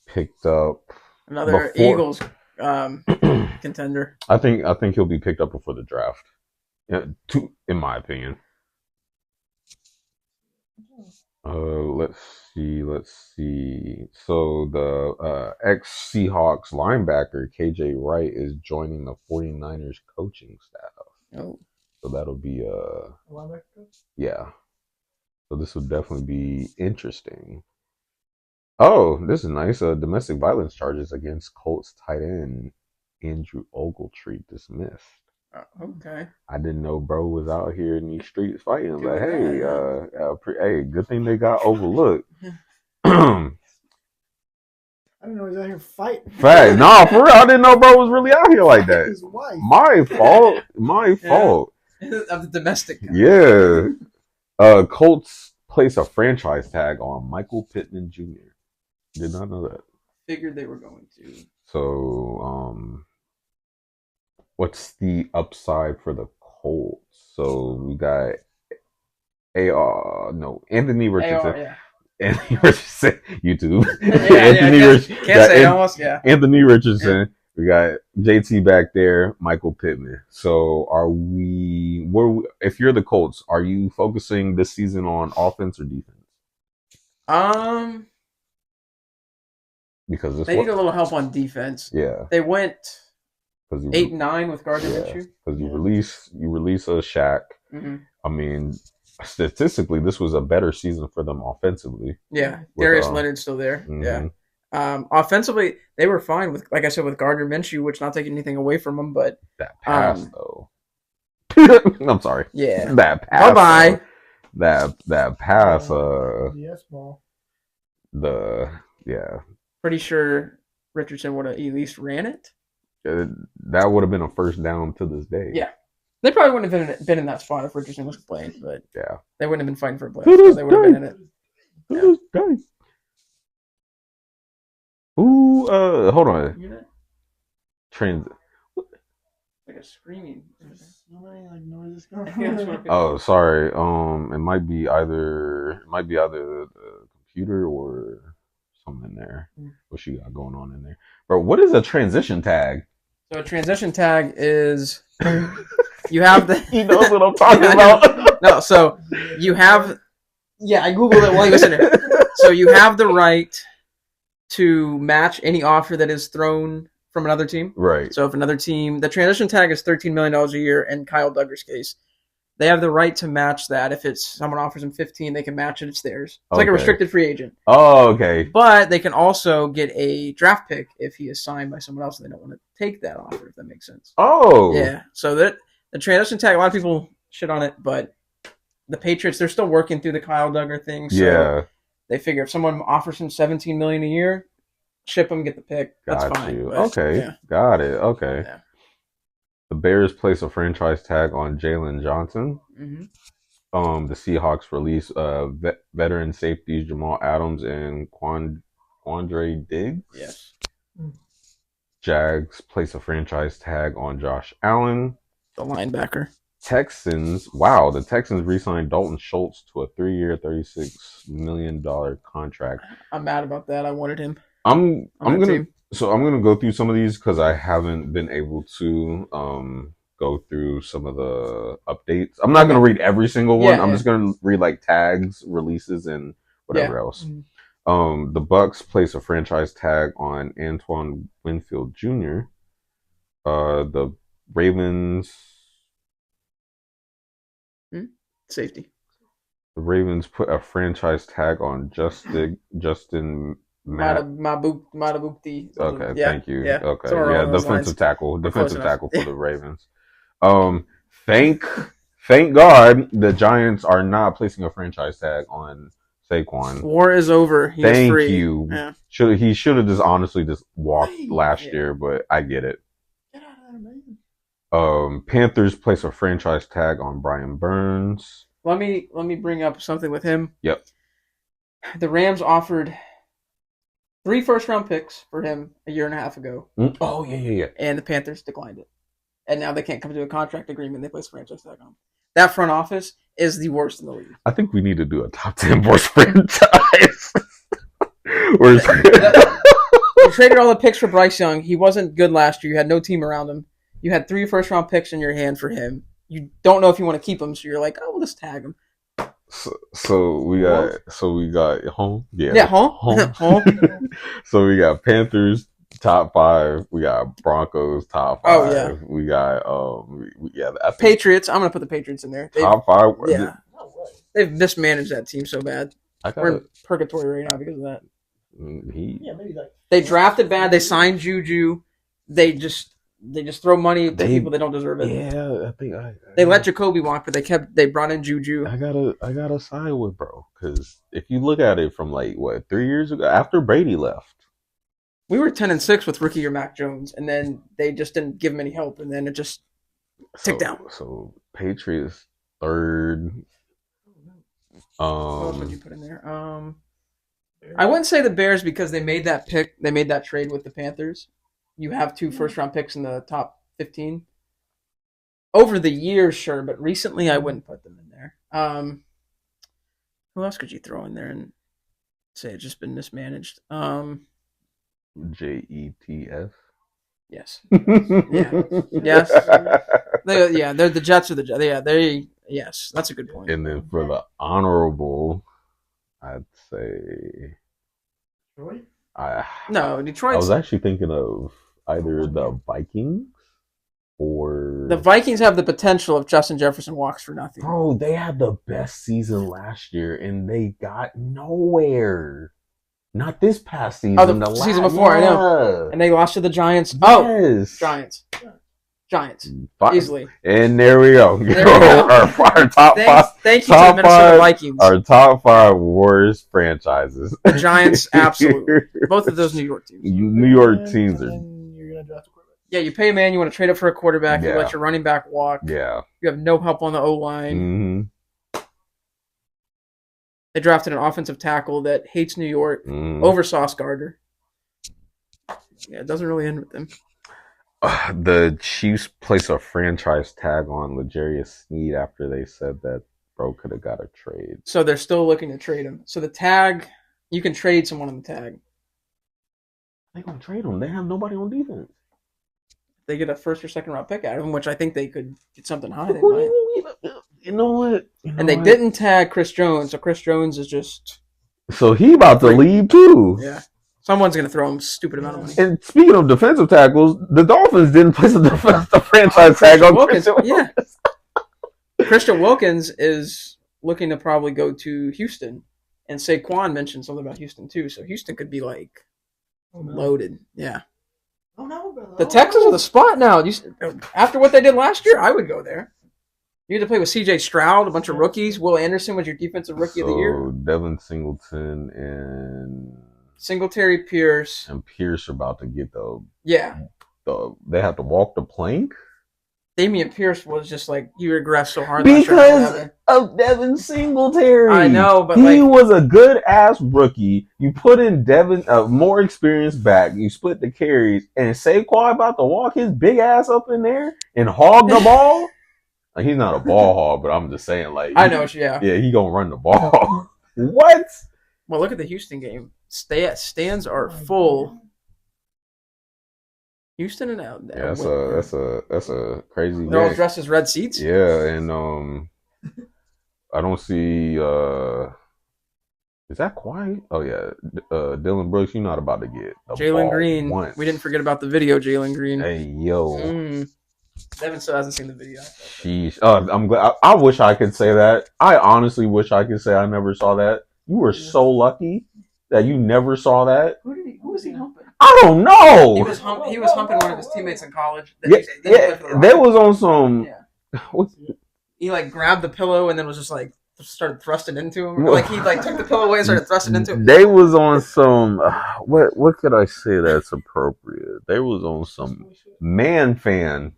picked up. Another Eagles contender. I think he'll be picked up before the draft. Yeah, in my opinion. Let's see. So the ex Seahawks linebacker KJ Wright is joining the 49ers coaching staff. Oh. So that'll be linebacker? Yeah. So this would definitely be interesting. Oh, this is nice. Domestic violence charges against Colts tight end Andrew Ogletree dismissed. Okay. I didn't know bro was out here in these streets fighting, but hey, hey, good thing they got overlooked. I didn't know he was out here fighting. Fact, no, for real, I didn't know bro was really out here like that. His wife. My fault. My fault. Of the domestic. Yeah. Colts place a franchise tag on Michael Pittman Jr. Did not know that. Figured they were going to. So, what's the upside for the Colts? So we got Anthony Richardson. AR, yeah. Anthony Richardson, YouTube. Can't say almost, yeah. Anthony Richardson. Yeah. We got JT back there, Michael Pittman. So if you're the Colts, are you focusing this season on offense or defense? Because they need a little help on defense. Yeah. They went 8-9 with Gardner Minshew. Because you release a Shaq. Mm-hmm. I mean, statistically, this was a better season for them offensively. Yeah, Darius Leonard's still there. Mm-hmm. Yeah. Offensively, they were fine with, like I said, with Gardner Minshew, which not taking anything away from him, but that pass though. I'm sorry. Yeah. That pass. Bye-bye. That pass. Yes, ball. Pretty sure Richardson would have at least ran it. That would have been a first down to this day. Yeah. They probably wouldn't have been in that spot if Richardson was playing, but yeah, they wouldn't have been fighting for a play. So they would have been in it. Yeah. Ooh, hold on. You know? Like a screaming. Noises going. Oh, sorry. It might be either the computer or something in there. What you got going on in there, bro? What is a transition tag? So a transition tag is you have the. He knows what I'm talking about. No, so you have. Yeah, I googled it while you was in there. So you have the right to match any offer that is thrown from another team. Right. So if another team, the transition tag is $13 million a year in Kyle Duggar's case. They have the right to match that. If it's someone offers them 15, they can match it. It's theirs. It's like a restricted free agent. Oh, okay. But they can also get a draft pick if he is signed by someone else and they don't want to take that offer, if that makes sense. Oh. Yeah. So that the transition tag, a lot of people shit on it, but the Patriots, they're still working through the Kyle Duggar thing. So yeah. They figure if someone offers him $17 million a year, ship him, get the pick. That's fine. But, okay. Yeah. Got it. Okay. Yeah. The Bears place a franchise tag on Jalen Johnson. Mm-hmm. The Seahawks release veteran safeties Jamal Adams and Quandre Diggs. Yes. Jags place a franchise tag on Josh Allen, the linebacker. Texans. Wow, the Texans re-signed Dalton Schultz to a 3-year, $36 million contract. I'm mad about that. I wanted him. I'm gonna go through some of these because I haven't been able to go through some of the updates. I'm not gonna read every single one. I'm just gonna read like tags, releases, and whatever else. Mm-hmm. The Bucks place a franchise tag on Antoine Winfield Jr. The Ravens safety. The Ravens put a franchise tag on Justin Matabukti. Okay, thank you. Yeah. Okay, defensive tackle for the Ravens. Thank God the Giants are not placing a franchise tag on Saquon. War is over. Thank you. Yeah. He should have just honestly just walked last year, but I get it. Get out of there, man. Panthers place a franchise tag on Brian Burns. Let me bring up something with him. Yep. The Rams offered 3 first-round picks for him a year and a half ago. Oh, yeah. And the Panthers declined it. And now they can't come to a contract agreement. They place franchise tag on. That front office is the worst in the league. I think we need to do a top 10 worst franchise. You traded all the picks for Bryce Young. He wasn't good last year. You had no team around him. You had 3 first-round picks in your hand for him. You don't know if you want to keep him, so you're like, oh, we'll just tag him. So we got home. Yeah, home. So we got Panthers top 5. We got Broncos top 5. Oh yeah. We got I think Patriots. I'm gonna put the Patriots in there. Top 5. Yeah. They've mismanaged that team so bad. We're in purgatory right now because of that. Maybe like they drafted bad. They signed Juju. They just throw money to people that don't deserve it. Yeah, I think they let Jacoby walk, but they brought in Juju. I gotta side with bro, because if you look at it from like 3 years ago after Brady left, we were 10-6 with rookie year Mac Jones, and then they just didn't give him any help, and then it just ticked down. So Patriots 3rd. What else would you put in there? I wouldn't say the Bears because they made that pick. They made that trade with the Panthers. You have 2 first-round picks in the top 15. Over the years, sure, but recently I wouldn't put them in there. Who else could you throw in there and say it's just been mismanaged? Jets. Yes. Yeah. Yes. They're the Jets or the Jets. Yes, that's a good point. And then for the honorable, I'd say Detroit? Detroit. I was actually thinking of either the Vikings or the Vikings have the potential if Justin Jefferson walks for nothing. Bro, they had the best season last year and they got nowhere. Not this past season. Oh, the season before, yeah. I know. And they lost to the Giants. Yes. Giants. Easily. And there we go. Our top 5. Thank you to the Minnesota Vikings. Our top 5 worst franchises. The Giants, absolutely. Both of those New York teams. New York teams are. You're gonna draft a quarterback. Yeah, you pay a man. You want to trade up for a quarterback. You let your running back walk. Yeah. You have no help on the O-line. Mm-hmm. They drafted an offensive tackle that hates New York over Sauce Gardner. Yeah, it doesn't really end with them. The Chiefs placed a franchise tag on L'Jarius Sneed after they said that bro could have got a trade. So they're still looking to trade him. So the tag, you can trade someone on the tag. They gonna trade him. They have nobody on defense. They get a 1st or 2nd round pick out of him, which I think they could get something high. They might. You know what? They didn't tag Chris Jones, so Chris Jones is just. So he about to leave too. Yeah. Someone's going to throw him a stupid amount of money. And speaking of defensive tackles, the Dolphins didn't place a franchise tag on Christian Wilkins. Yeah. Christian Wilkins is looking to probably go to Houston. And Saquon mentioned something about Houston too, so Houston could be like loaded. Yeah. Oh no, brother. The Texans are the spot now. After what they did last year, I would go there. You had to play with C.J. Stroud, a bunch of rookies. Will Anderson was your defensive rookie of the year. Devin Singleton and Singletary, Pierce. And Pierce are about to get they have to walk the plank. Damian Pierce was just like, he regressed so hard because of Devin Singletary. I know, but he was a good ass rookie. You put in Devin, a more experienced back. You split the carries, and Saquon about to walk his big ass up in there and hog the ball. Like, he's not a ball hog, but I'm just saying, like, I know, yeah, he gonna run the ball. What? Well, look at the Houston game. Stands are full. Houston and out there. Yeah, that's a crazy game. They're all dressed as red seats. Yeah, and I don't see is that quiet? Oh yeah, Dylan Brooks, you're not about to get Jalen Green. Once. We didn't forget about the video, Jalen Green. Hey yo. Devin still hasn't seen the video. Sheesh. I'm glad. I wish I could say that. I honestly wish I could say I never saw that. You were so lucky that you never saw that. Who was he humping? I don't know. He was humping one of his teammates in college. They was on some. Yeah. He like grabbed the pillow and then was just like started thrusting into him. Or, like he like took the pillow away and started thrusting into him. They was on some. What could I say that's appropriate? They was on some man fan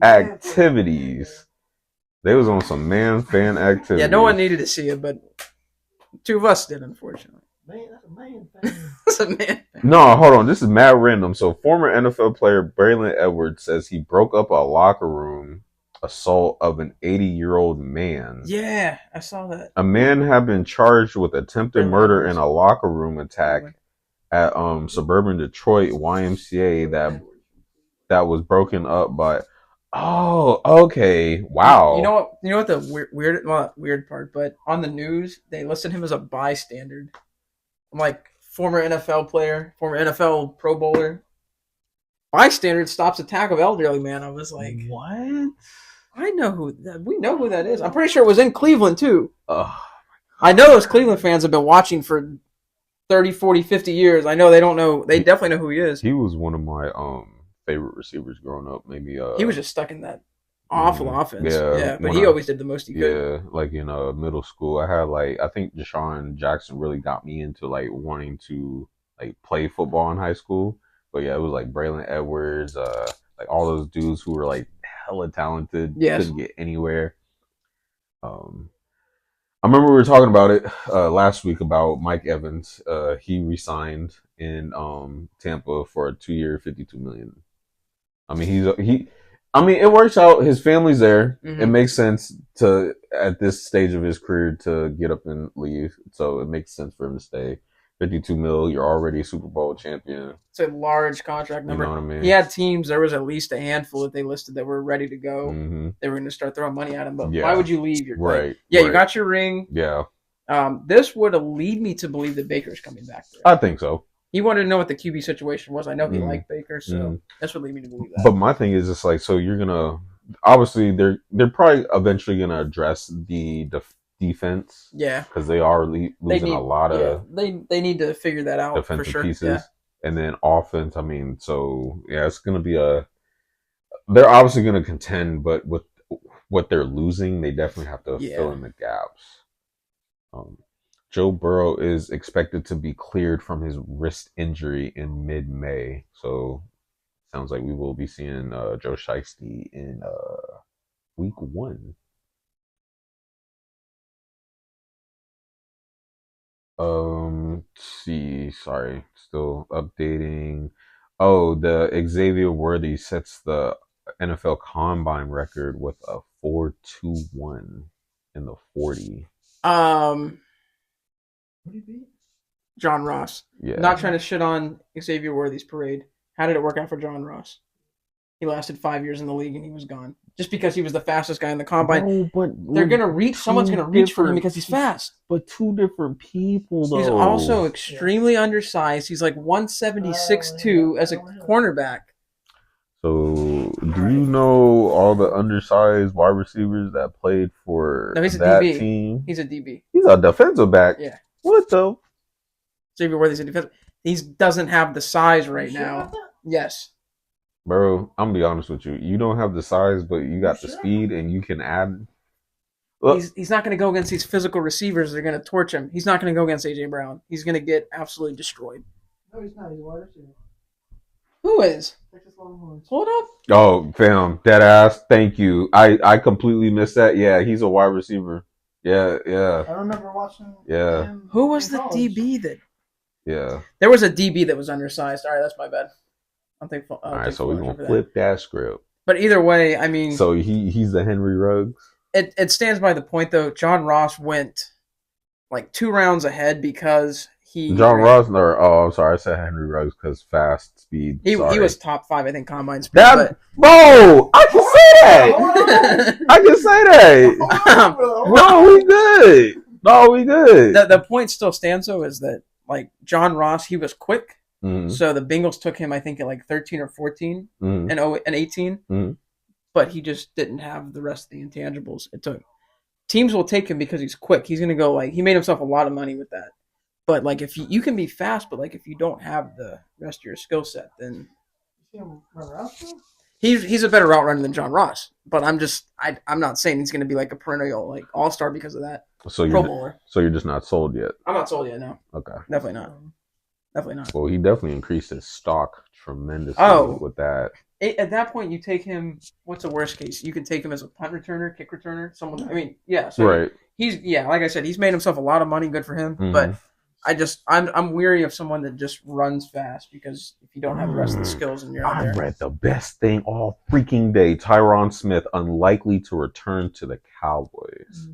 activities. They was on some man fan activities. Yeah, no one needed to see it, but 2 of us did, unfortunately. Man, that's a man thing. That's a man. No, hold on. This is mad random. So, former NFL player Braylon Edwards says he broke up a locker room assault of an 80-year-old man. Yeah, I saw that. A man had been charged with attempted murder in a locker room attack at suburban Detroit YMCA that was broken up by. Oh, okay. Wow. You know what the weird part, but on the news they listed him as a bystander. I'm like, former NFL player, former NFL Pro Bowler. Bystander stops attack of elderly man. I was like, what? we know who that is. I'm pretty sure it was in Cleveland too. I know those Cleveland fans have been watching for 30, 40, 50 years. I know they don't know. They definitely know who he is. He was one of my favorite receivers growing up. Maybe he was just stuck in that awful offense. Yeah, but he always did the most he could. Yeah, like in middle school, I had I think Deshaun Jackson really got me into wanting to play football in high school. But yeah, it was Braylon Edwards, all those dudes who were hella talented, couldn't get anywhere. I remember we were talking about it last week about Mike Evans. He re-signed in Tampa for a 2-year, $52 million. I mean, it works out. His family's there. Mm-hmm. It makes sense at this stage of his career to get up and leave. So it makes sense for him to stay. $52 million. You're already a Super Bowl champion. It's a large contract number. You know what I mean? He had teams. There was at least a handful that they listed that were ready to go. Mm-hmm. They were going to start throwing money at him. But why would you leave? You got your ring. Yeah. This would lead me to believe that Baker's coming back there. I think so. He wanted to know what the QB situation was. I know he liked Baker, so that's what lead me to believe that. But my thing is just so you're gonna obviously they're probably eventually gonna address the defense. Yeah, because they are losing a lot of. They need to figure that out defensive for sure. pieces, yeah. And then offense. I mean, so yeah, it's gonna be they're obviously gonna contend, but with what they're losing, they definitely have to fill in the gaps. Joe Burrow is expected to be cleared from his wrist injury in mid-May. So, sounds like we will be seeing Joe Shiesty in week 1. Let's see. Sorry. Still updating. Oh, the Xavier Worthy sets the NFL Combine record with a 4.21 in the 40. What did he beat? John Ross. Yeah. Not trying to shit on Xavier Worthy's parade. How did it work out for John Ross? He lasted 5 years in the league and he was gone. Just because he was the fastest guy in the combine. No, but they're gonna reach. Someone's gonna reach for him because he's fast. But two different people, though. He's also extremely undersized. He's 176.2 as a cornerback. So, do you know all the undersized wide receivers that played for he's that a DB. team? He's a DB. He's a defensive back. Yeah. What the? Xavier Worthy's a defensive. He doesn't have the size right now. Yes. Bro, I'm gonna be honest with you. You don't have the size, but you got the speed, and you can add. Look, he's not going to go against these physical receivers. They're going to torch him. He's not going to go against A.J. Brown. He's going to get absolutely destroyed. No, he's not. He's a wide receiver. Who is? Texas Longhorns. Hold up. Oh, fam, dead ass. Thank you. I completely missed that. Yeah, he's a wide receiver. Yeah. I remember watching. Yeah. Who was the DB that? Yeah. There was a DB that was undersized. All right, that's my bad. All right, so we're gonna flip that script. But either way, I mean, so he's the Henry Ruggs. It stands by the point though. John Ross went 2 rounds ahead because Ross. I'm sorry, I said Henry Ruggs because fast speed. He was top 5, I think, combine speed. Bro, I can say that. I can say that. Bro, we good. No, we good. The point still stands though is that John Ross, he was quick. Mm-hmm. So the Bengals took him, I think, at 13 or 14 and 18. Mm-hmm. But he just didn't have the rest of the intangibles. It took teams will take him because he's quick. He's gonna go he made himself a lot of money with that. But if you can be fast, but if you don't have the rest of your skill set, then he's a better route runner than John Ross. But I'm not saying he's gonna be a perennial all-star because of that. So Pro Bowler. So you're just not sold yet. I'm not sold yet. No. Okay. Definitely not. Definitely not. Well, he definitely increased his stock tremendously with that. At that point, you take him. What's the worst case? You can take him as a punt returner, kick returner. Someone. I mean, yeah. So right. He's like I said, he's made himself a lot of money. Good for him. Mm-hmm. But I'm weary of someone that just runs fast because if you don't have the rest of the skills and you're out I there. read the best thing all freaking day. Tyron Smith unlikely to return to the Cowboys.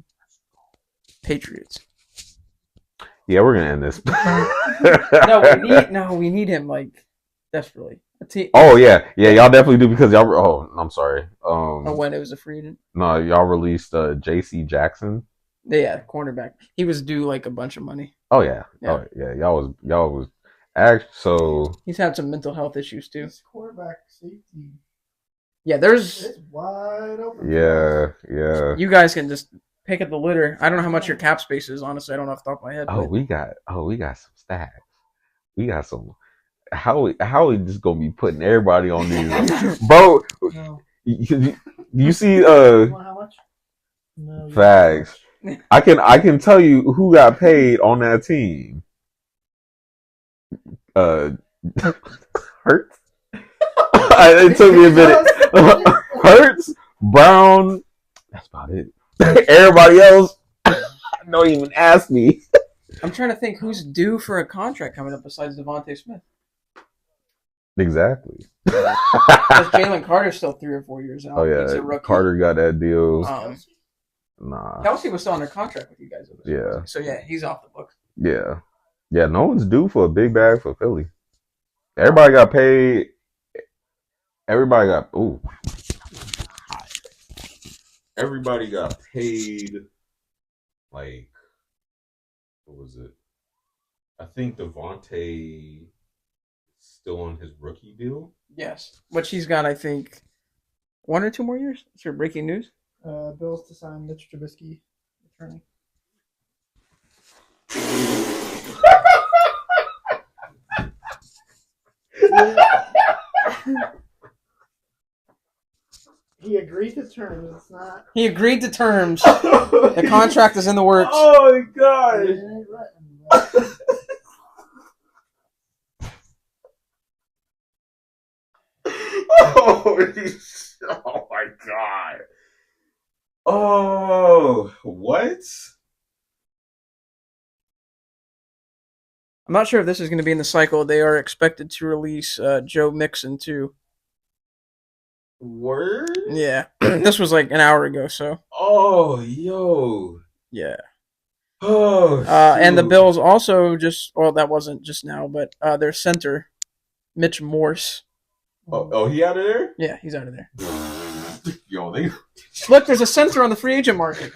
Patriots. Yeah, we're gonna end this. we need him like desperately. Oh yeah, y'all definitely do because y'all. Oh, I'm sorry. When it was a free agent. No, y'all released J.C. Jackson. Yeah, cornerback. He was due like a bunch of money. Oh yeah. Y'all was so. He's had some mental health issues too. His quarterback safety. Yeah, it's wide open. Yeah. You guys can just pick at the litter. I don't know how much your cap space is. Honestly, I don't know off the top of my head. We got some stacks. We got some. How we just gonna be putting everybody on these, bro? No. You see, how much? No, facts. I can tell you who got paid on that team. Hurts. It took me a minute. Hurts, Brown. That's about it. Everybody else, don't even ask me. I'm trying to think who's due for a contract coming up besides Devontae Smith. Exactly. Because Jalen Carter's still 3 or 4 years out. Oh yeah, Carter got that deal. Nah. Kelce was still under contract with you guys. Yeah. So yeah, he's off the books. Yeah. No one's due for a big bag for Philly. Everybody got paid. Everybody got Everybody got paid. Like, what was it? I think Devontae still on his rookie deal. Yes, which he's got, I think, 1 or 2 more years. Is there breaking news? Bills to sign Mitch Trubisky, attorney. He agreed to terms. It's not. He agreed to terms. The contract is in the works. Oh my god! Oh my god! Oh, what? I'm not sure if this is going to be in the cycle. They are expected to release Joe Mixon too. Word? Yeah. This was like an hour ago, so. Oh, yo. Yeah. Oh, and the Bills also that wasn't just now, but their center, Mitch Morse. Oh, he out of there? Yeah, he's out of there. Yo, Look, there's a center on the free agent market.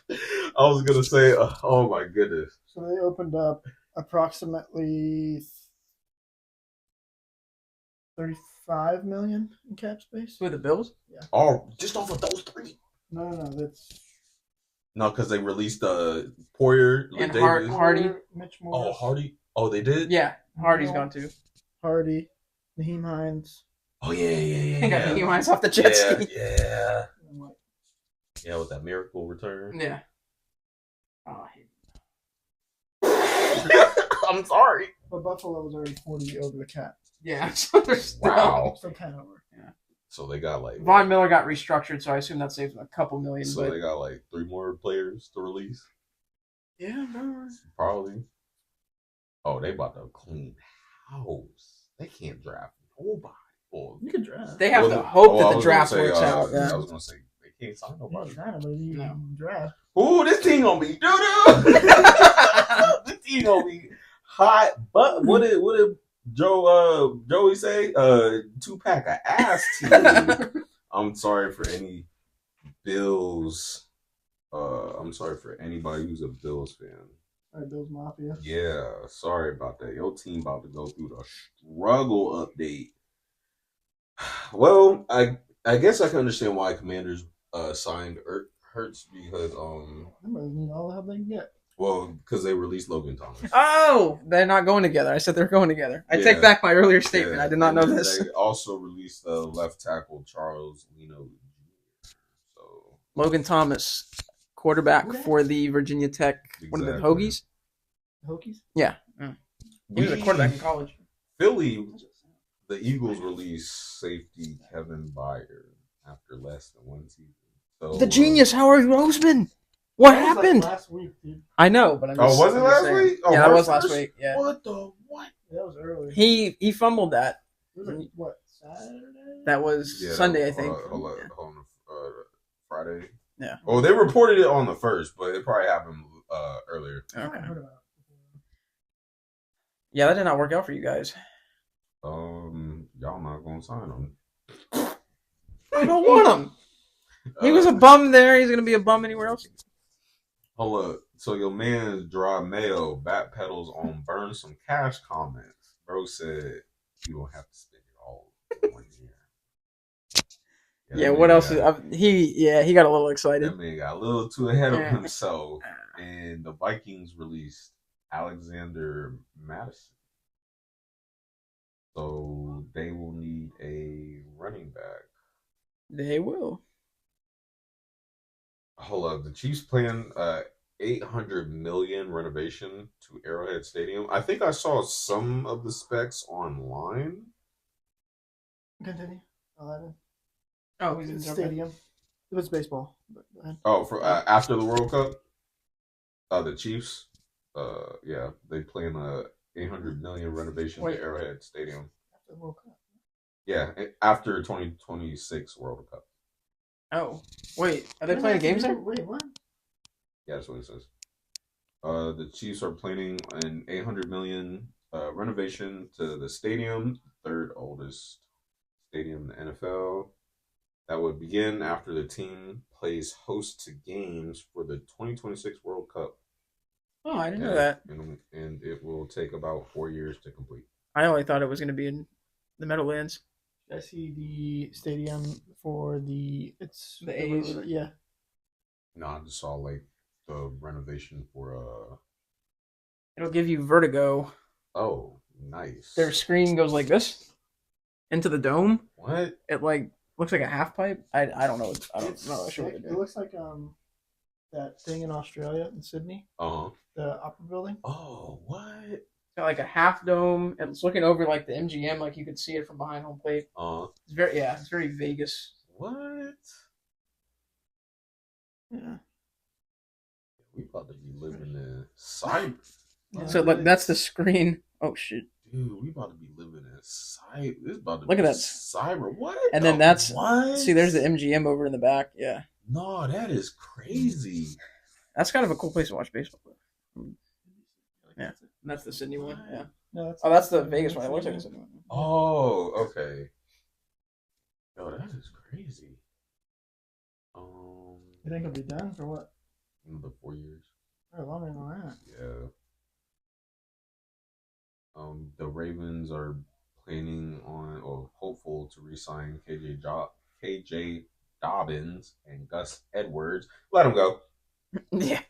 I was going to say, oh my goodness. So they opened up approximately $35 million in cap space. With the Bills? Yeah. Oh, just off of those 3? No, that's... No, because they released Poyer and Hardy. Mitch Morris. Oh, Hardy. Oh, they did? Yeah, Hardy's gone too. Hardy, Naheem Hines. Oh, yeah. He got Naheem Hines off the jet ski. Yeah. Yeah, with that miracle return. Yeah. Oh, I'm sorry. But Buffalo was already 40 over the cap. Yeah, so they're still... Wow. So 10 over. Yeah. So they got like... Von Miller got restructured, so I assume that saves them a couple million. So they got like 3 more players to release? Yeah, probably. Oh, they about to clean house. They can't draft nobody. You can draft. They have to hope that the draft works out. I was going to say, they can't sign nobody. You can draft. Ooh, this team going to be doo-doo. This team going to be hot. But what did Joey say? 2-pack of ass team. I'm sorry for any Bills. I'm sorry for anybody who's a Bills fan. All right, Bills Mafia. Yeah, sorry about that. Your team about to go through the struggle update. Well, I guess I can understand why Commanders signed Hurts because need all the help they can get. Well, because they released Logan Thomas. Oh, they're not going together. I said they're going together. I take back my earlier statement. Yeah, I did not know this. They also released left tackle Charles Leno. So Logan Thomas, quarterback for the Virginia Tech. Exactly. One of the Hokies. Hokies? Yeah. He was a quarterback in college. Philly, the Eagles released safety Kevin Byard after less than 1 season. So, the genius Howard Roseman. What That was, happened? Like, last week, dude. I know, but I'm just. was it last week? Oh, yeah, that was first? last week. Yeah. What the what? That was early. He fumbled that. It was like, what, Saturday? That was Sunday, I think. Hold on, Friday. Yeah. Well, they reported it on the 1st, but it probably happened earlier. Okay. I heard about it. Yeah, that did not work out for you guys. Y'all not gonna sign him. I don't want him. He was a bum there. He's gonna be a bum anywhere else. Hold up. So your man Dry Mayo backpedals on burn some cash comments. Bro said you don't have to spend it all in 1 year. Yeah, what else? He got a little excited. That man got a little too ahead of himself, and the Vikings released Alexander Madison. So they will need a running back. They will. Hold up, the Chiefs plan $800 million renovation to Arrowhead Stadium. I think I saw some of the specs online. Continue. Oh, he's in stadium. It was baseball. But go ahead. Oh, for after the World Cup, the Chiefs, yeah, they plan a $800 million renovation to Arrowhead Stadium. After the World Cup. Yeah, after 2026 World Cup. Oh, wait, are they playing games there? Wait, what? Yeah, that's what it says. The Chiefs are planning an $800 million renovation to the stadium, third oldest stadium in the NFL. That would begin after the team plays host to games for the 2026 World Cup. Oh, I didn't know that. And it will take about 4 years to complete. I only thought it was going to be in the Meadowlands. I see the stadium for the A's. Yeah. No, I just saw like the renovation for It'll give you vertigo. Oh, nice. Their screen goes like this into the dome. What? It like looks like a half pipe. I don't know. I don't know. It looks like that thing in Australia in Sydney. Uh-huh. The upper building. Oh, what? It's got like a half dome. It's looking over like the MGM, like you could see it from behind home plate. It's very Vegas. What? Yeah. We about to be living in cyber. Yeah. So like that's the screen. Oh shit. Dude, we about to be living in cyber. This about to look be at that cyber. What? And then that's what? See, there's the MGM over in the back. Yeah. No, that is crazy. That's kind of a cool place to watch baseball. Yeah, that's the Sydney one. Yeah. No, that's the Vegas one. It looks like the Sydney one. Oh, okay. Yo, that is crazy. You think it'll be done for what? Another 4 years. Oh, longer than that. Yeah. The Ravens are planning on or hopeful to re-sign KJ Dobbins and Gus Edwards. Let them go. Yeah.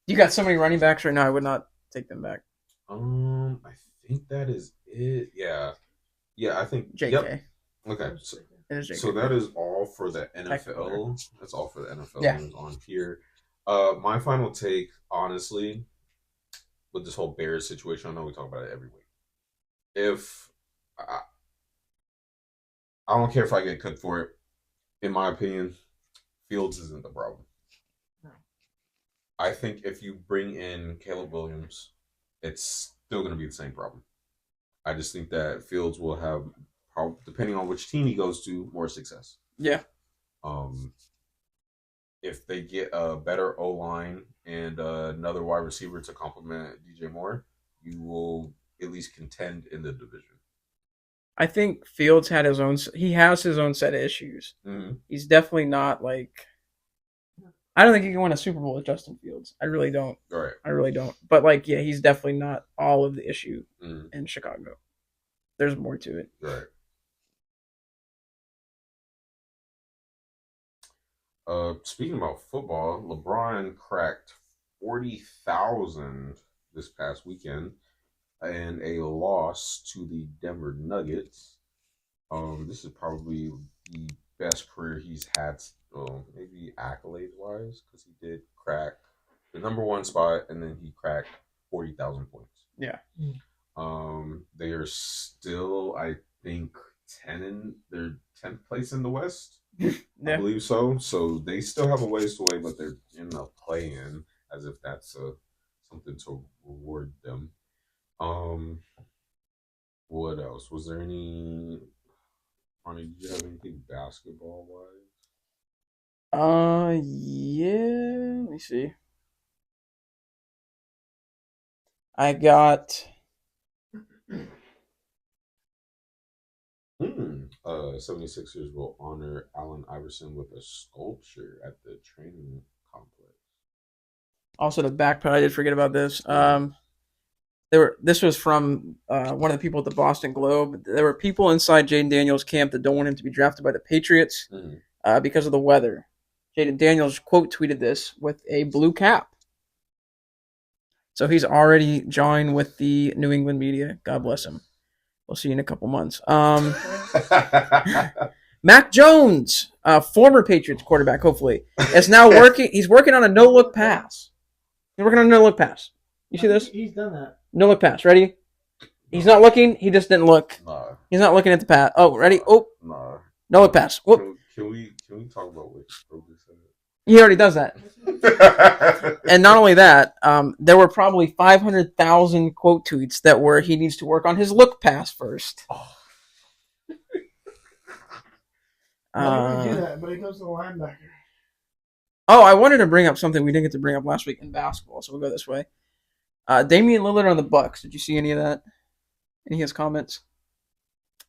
You got so many running backs right now. I would not take them back. I think that is it. Yeah. Yeah, I think. JK. Yep. Okay. So that is all for the NFL. That's all for the NFL news on here. My final take, honestly, with this whole Bears situation, I know we talk about it every week. If I don't care if I get cooked for it, in my opinion, Fields isn't the problem. No. I think if you bring in Caleb Williams, it's still going to be the same problem. I just think that Fields will have, depending on which team he goes to, more success. Yeah. If they get a better O-line and another wide receiver to complement DJ Moore, you will at least contend in the division. I think Fields had his own. He has his own set of issues. Mm-hmm. He's definitely not like. I don't think he can win a Super Bowl with Justin Fields. I really don't. Right. I really don't. But like, yeah, he's definitely not all of the issue in Chicago. There's more to it. Right. Speaking about football, LeBron cracked 40,000 this past weekend in a loss to the Denver Nuggets. This is probably the best career he's had, maybe accolades wise, because he did crack the number one spot and then he cracked 40,000 points. Yeah. They are still, I think, they're 10th place in the West. Yeah. I believe so. So they still have a ways to wait, but they're in the play-in, as if that's something to reward them. What else? Was there any? Ronnie, did you have anything basketball wise? Yeah. Let me see. I got. 76ers will honor Allen Iverson with a sculpture at the training complex. Also, the backpedal. I did forget about this. This was from one of the people at the Boston Globe. There were people inside Jaden Daniels' camp that don't want him to be drafted by the Patriots because of the weather. Jaden Daniels quote tweeted this with a blue cap. So he's already joined with the New England media. God bless him. We'll see you in a couple months. Mac Jones, former Patriots quarterback, hopefully, is now working. He's working on a no-look pass. He's working on a no-look pass. You see this? He's done that. No-look pass. Ready? He's not looking. He just didn't look. Nah. He's not looking at the pass. Oh, ready? Oh. Nah. No-look pass. Whoop. Can we talk about what Kroger said? He already does that. And not only that, there were probably 500,000 quote tweets that were he needs to work on his look pass first. Why do we do that? But it goes to the linebacker. Oh, I wanted to bring up something we didn't get to bring up last week in basketball, so we'll go this way. Damian Lillard on the Bucks. Did you see any of that? Any of his comments?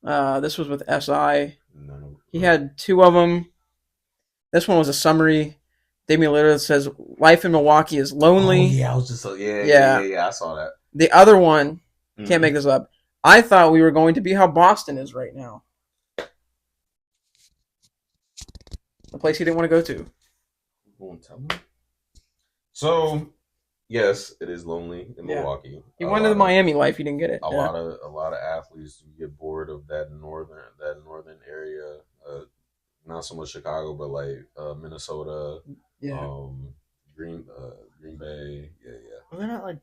This was with SI. No. He had two of them. This one was a summary. Damian Lillard says, "Life in Milwaukee is lonely." Oh, yeah, I was just yeah. I saw that. The other one, can't make this up. I thought we were going to be how Boston is right now. The place he didn't want to go to. Won't tell me. So, yes, it is lonely in Milwaukee. He wanted the Miami life. He didn't get it. A lot of athletes get bored of that northern area. Not so much Chicago, but like Minnesota, Green Bay, yeah. Well, they're not like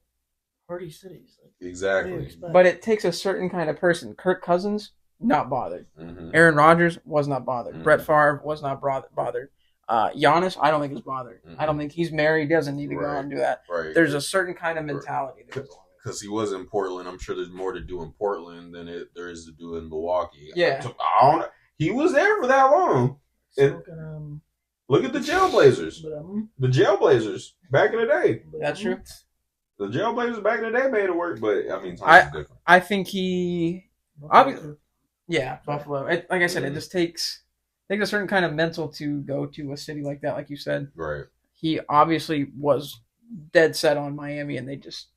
party cities. Like, exactly. But it takes a certain kind of person. Kirk Cousins, not bothered. Mm-hmm. Aaron Rodgers was not bothered. Mm-hmm. Brett Favre was not bothered. Giannis, I don't think is bothered. Mm-hmm. I don't think he's married. He doesn't need to go out and do that. Right. There's a certain kind of mentality that goes on. Because he was in Portland. I'm sure there's more to do in Portland than there is to do in Milwaukee. Yeah. He was there for that long. Look at the Jailblazers. The Jailblazers back in the day. That's true. The Jailblazers back in the day made it work, but I mean, times is different. I think he, Buffalo. Like I said, it just takes a certain kind of mental to go to a city like that, like you said. Right. He obviously was dead set on Miami, and they just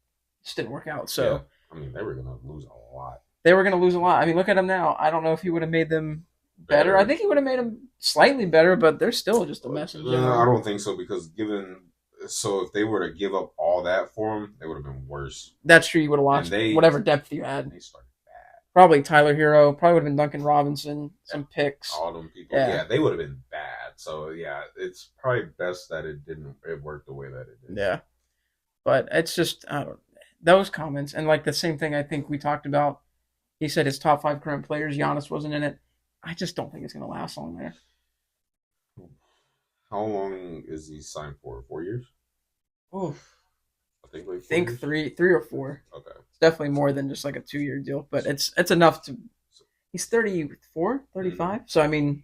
didn't work out. So, yeah. I mean, they were going to lose a lot. I mean, look at them now. I don't know if he would have made them better. I think he would have made them slightly better, but they're still just a mess. No, I don't think so, because if they were to give up all that for him, they would have been worse. That's true. You would have lost whatever depth you had. They started bad. Probably Tyler Hero. Probably would have been Duncan Robinson. Some picks. All them people. Yeah, they would have been bad. So yeah, it's probably best that it worked the way that it did. Yeah, but it's just those comments, and like the same thing I think we talked about. He said his top 5 current players. Giannis wasn't in it. I just don't think it's going to last long there. How long is he signed for? 4 years? Oof. I think 3 or 4. Okay. It's definitely more than just like a 2-year deal, but it's enough to. He's 34, 35. So I mean, he's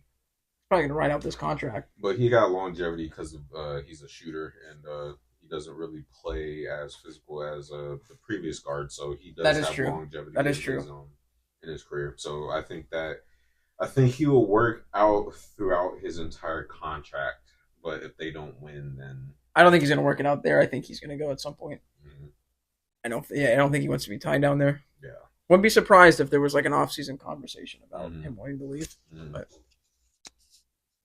probably going to ride out this contract. But he got longevity because he's a shooter, and he doesn't really play as physical as the previous guard, so he does have longevity. That is true. In his career, so I think he will work out throughout his entire contract. But if they don't win, then I don't think he's going to work it out there. I think he's going to go at some point. Mm-hmm. I don't think he wants to be tied down there. Yeah, wouldn't be surprised if there was like an off-season conversation about him wanting to leave. Mm-hmm. But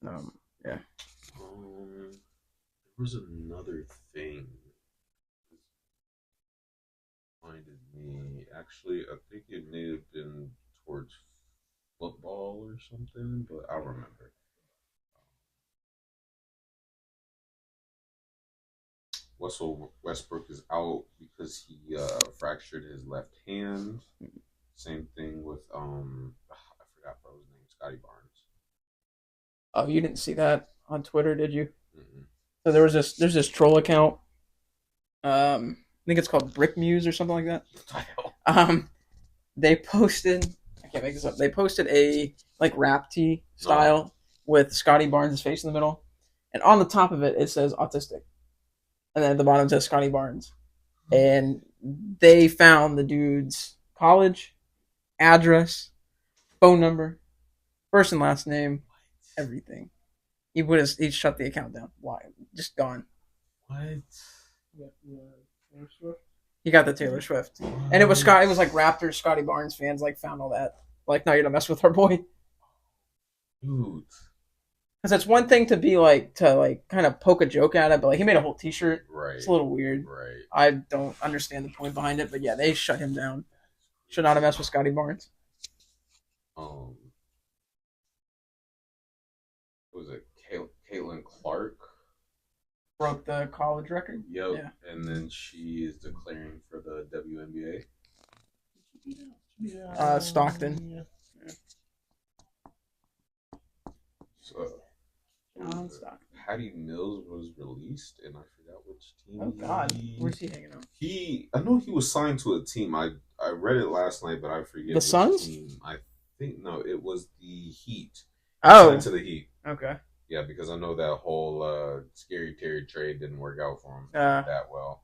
yeah. There was another thing that reminded me. Actually, I think it may have been towards football or something, but I'll remember. Russell Westbrook is out because he fractured his left hand. Same thing with I forgot what his name. Scotty Barnes. Oh, you didn't see that on Twitter, did you? Mm-hmm. So there's this troll account. I think it's called Brick Muse or something like that. They posted. I can't make this up. They posted a like rap tee style with Scotty Barnes' face in the middle, and on the top of it it says autistic, and then at the bottom it says Scotty Barnes, and they found the dude's college, address, phone number, first and last name, everything. He shut the account down. Why? Just gone. What? He got the Taylor Swift, and it was Scott. It was like Raptors, Scotty Barnes fans like found all that. Like, no, you're gonna mess with our boy. Dude. Because it's one thing to be like kind of poke a joke at it, but like he made a whole T-shirt. Right. It's a little weird. Right. I don't understand the point behind it, but yeah, they shut him down. Should not have messed with Scotty Barnes. Was it Caitlin Clark? Broke the college record. Yep. Yeah. And then she is declaring for the WNBA. Stockton. Yeah. So, Stockton. Patty Mills was released, and I forgot which team. Oh God, where's he hanging out? I know he was signed to a team. I read it last night, but I forget. The Suns? Team. I think no, it was the Heat. Oh, Signed to the Heat. Okay. Yeah, because I know that whole Scary Terry trade didn't work out for him that well.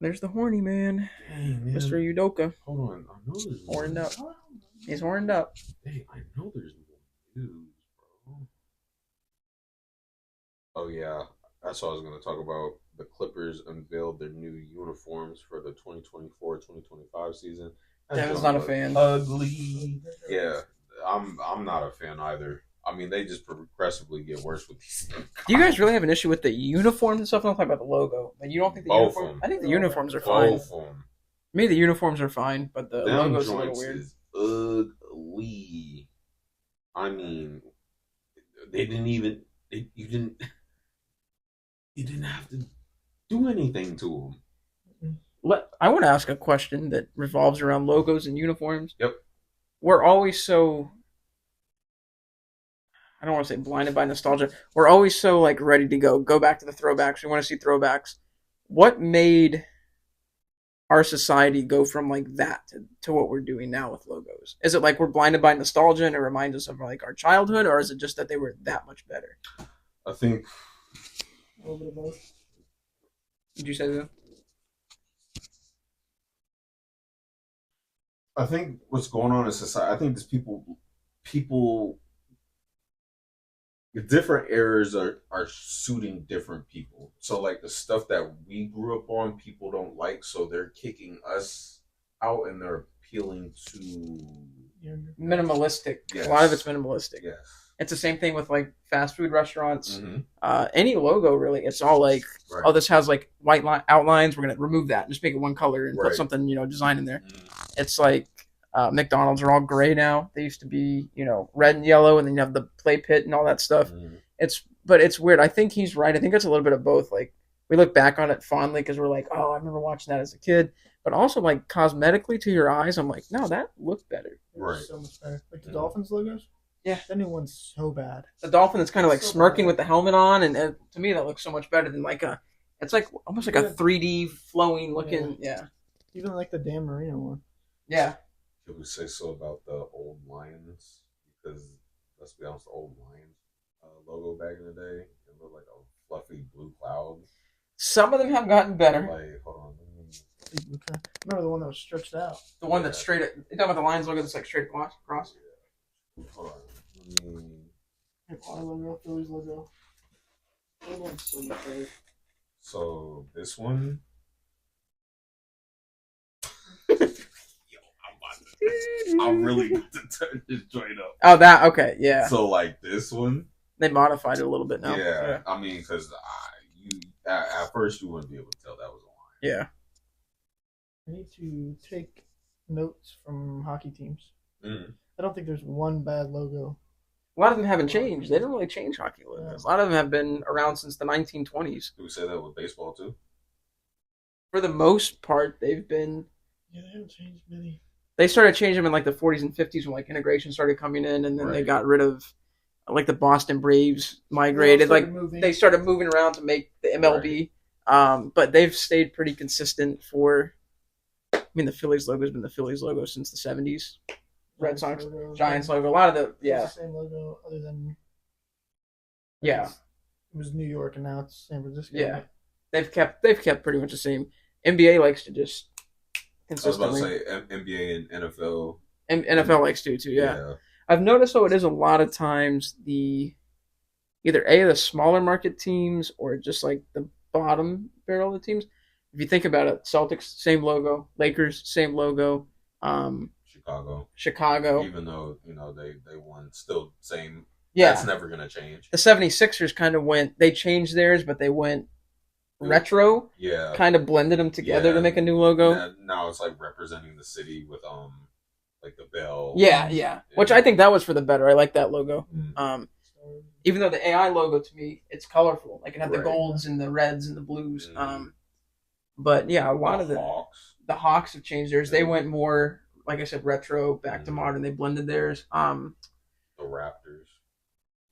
There's the horny man. Dang, man. Mr. Udoka. Hold on. I know there's Horned more. up. He's horned up. Dang, I know there's more news, bro. Oh, yeah. That's what I was going to talk about. The Clippers unveiled their new uniforms for the 2024-2025 season. Devin's not a fan. Ugly. Yeah, I'm not a fan either. I mean, they just progressively get worse with these things. Do you guys really have an issue with the uniforms and stuff? I'm not talking about the logo. Like, you don't think the Both uniforms? of them. I think the uniforms are fine. Both of them. Me, the uniforms are fine, but the Them logo's a little joints weird. is ugly. I mean, they didn't even. You didn't have to do anything to them. I want to ask a question that revolves around logos and uniforms. Yep. We're always so, I don't want to say blinded by nostalgia. We're always so like ready to go back to the throwbacks. We want to see throwbacks. What made our society go from like that to what we're doing now with logos? Is it like we're blinded by nostalgia and it reminds us of like our childhood, or is it just that they were that much better? I think A little bit of both. Did you say that? I think what's going on in society. I think there's people. The different eras are suiting different people. So like the stuff that we grew up on, people don't like, so they're kicking us out and they're appealing to Minimalistic. Yes. A lot of it's minimalistic. Yes. It's the same thing with like fast food restaurants. Mm-hmm. Any logo really, it's all like, Right. oh, this has like white outlines. We're gonna remove that and just make it one color and Right. put something design in there. Mm-hmm. It's like McDonald's are all gray now. They used to be red and yellow, and then you have the play pit and all that stuff. Mm-hmm. But it's weird. I think he's right. I think it's a little bit of both. Like we look back on it fondly because we're like, oh, I remember watching that as a kid. But also like cosmetically to your eyes, I'm like, no, that looked better. Right. So much better. Like the Dolphins logos? Yeah. That new one's so bad. The dolphin that's kind of like So smirking bad. with the helmet on, and to me that looks so much better than like it's like almost like a 3D flowing looking, yeah. Even like the Dan Marino one. Yeah. Could we say so about the old Lions? Because let's be honest, the old Lions logo back in the day, it looked like a fluffy blue cloud. Some of them have gotten better. Like, hold on. Okay. Remember the one that was stretched out? The one that's straight. You talking about the Lions logo that's like straight across? Hold on. Our logo, Phillies logo. That one's so much better. So this one. I'm really about to turn this joint up. Oh, that okay, yeah. So like this one, They modified it a little bit now. yeah. I mean, because you at first you wouldn't be able to tell that was a line. Yeah. I need to take notes from hockey teams. Mm-hmm. I don't think there's one bad logo. A lot of them haven't changed. They didn't really change hockey logos. A lot of them have been around since the 1920s. Do we say that with baseball too? For the most part, they've been Yeah, they haven't changed many. They started changing them in like the 40s and 50s when like integration started coming in, and then they got rid of like the Boston Braves migrated. They started moving around to make the MLB. Right. But they've stayed pretty consistent for. I mean, the Phillies logo has been the Phillies logo since the 70s. Red Sox, Giants logo. A lot of the It's the same logo other than. Yeah. It was New York and now it's San Francisco. Yeah, they've kept pretty much the same. NBA likes to just consistently. I was about to say NBA and NFL. And NFL likes to too. Yeah. I've noticed though it is a lot of times either the smaller market teams or just like the bottom barrel of the teams. If you think about it, Celtics same logo, Lakers same logo, Chicago. Even though they won, still same. Yeah, that's never gonna change. The 76ers kind of they changed theirs, but they went retro. Yeah, kind of blended them together to make a new logo. Now it's like representing the city with like the bell. Yeah. Which I think that was for the better. I like that logo. Even though the AI logo to me, it's colorful. Like it had the golds and the reds and the blues. But yeah, a lot of the Hawks have changed theirs. They went more, like I said, retro, back to modern. They blended theirs. The Raptors.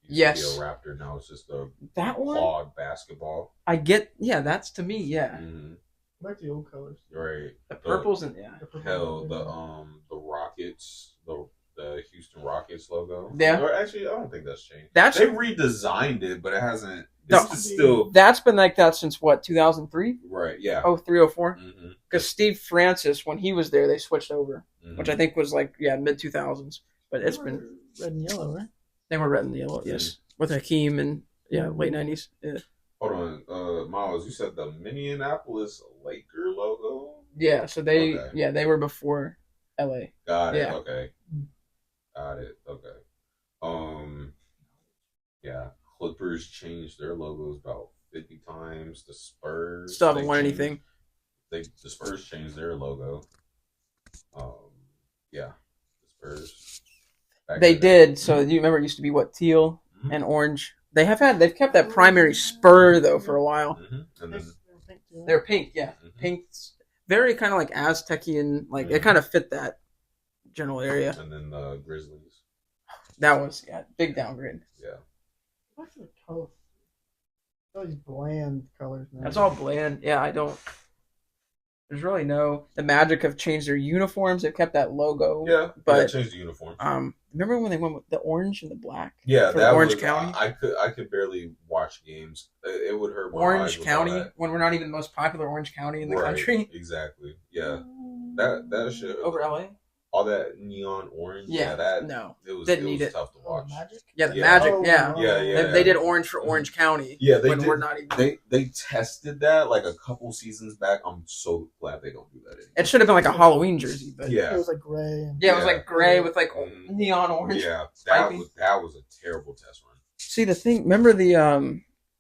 Yes. A Raptor, now it's just a clawed basketball. I get, that's to me, yeah. I like the old colors. Right. The purples and the Rockets, the Houston Rockets logo. Yeah. Or actually, I don't think that's changed. They redesigned it, but it hasn't. Still. That's been like that since what, 2003? Right. Yeah. 03, 04. Because Steve Francis, when he was there, they switched over, which I think was like mid 2000s. But it's been red and yellow, right? They were red and yellow, yes, with Hakeem and late 90s. Yeah. Hold on, Miles. You said the Minneapolis Laker logo. Yeah. So they they were before LA. Got it. Okay. Got it. Okay. Yeah. Clippers changed their logos about 50 times. The Spurs still haven't won anything. The Spurs changed their logo. Yeah. The Spurs. They did. So you remember it used to be teal and orange. They've kept that primary spur though for a while. And then they're pink, pink, very kind of like Aztecian, like it kind of fit that general area. And then the Grizzlies. That was big downgrade. Yeah. What's the color? All these bland colors now. That's all bland. Yeah, I don't. There's really the Magic have changed their uniforms. They've kept that logo. Yeah, but they changed the uniform. Remember when they went with the orange and the black? Yeah, that Orange County. I could barely watch games. It would hurt my Orange eyes County when we're not even the most popular Orange County in the country. Exactly. Yeah, that shit over LA. All that neon orange. Yeah, it was tough to watch. Magic? Yeah, the Magic. They did orange for Orange County. Yeah, they did. We're not even. They tested that like a couple seasons back. I'm so glad they don't do that anymore. It should have been like a Halloween jersey, but it was like gray. It was like gray with like neon orange. Yeah, that was a terrible test run. See the thing. Remember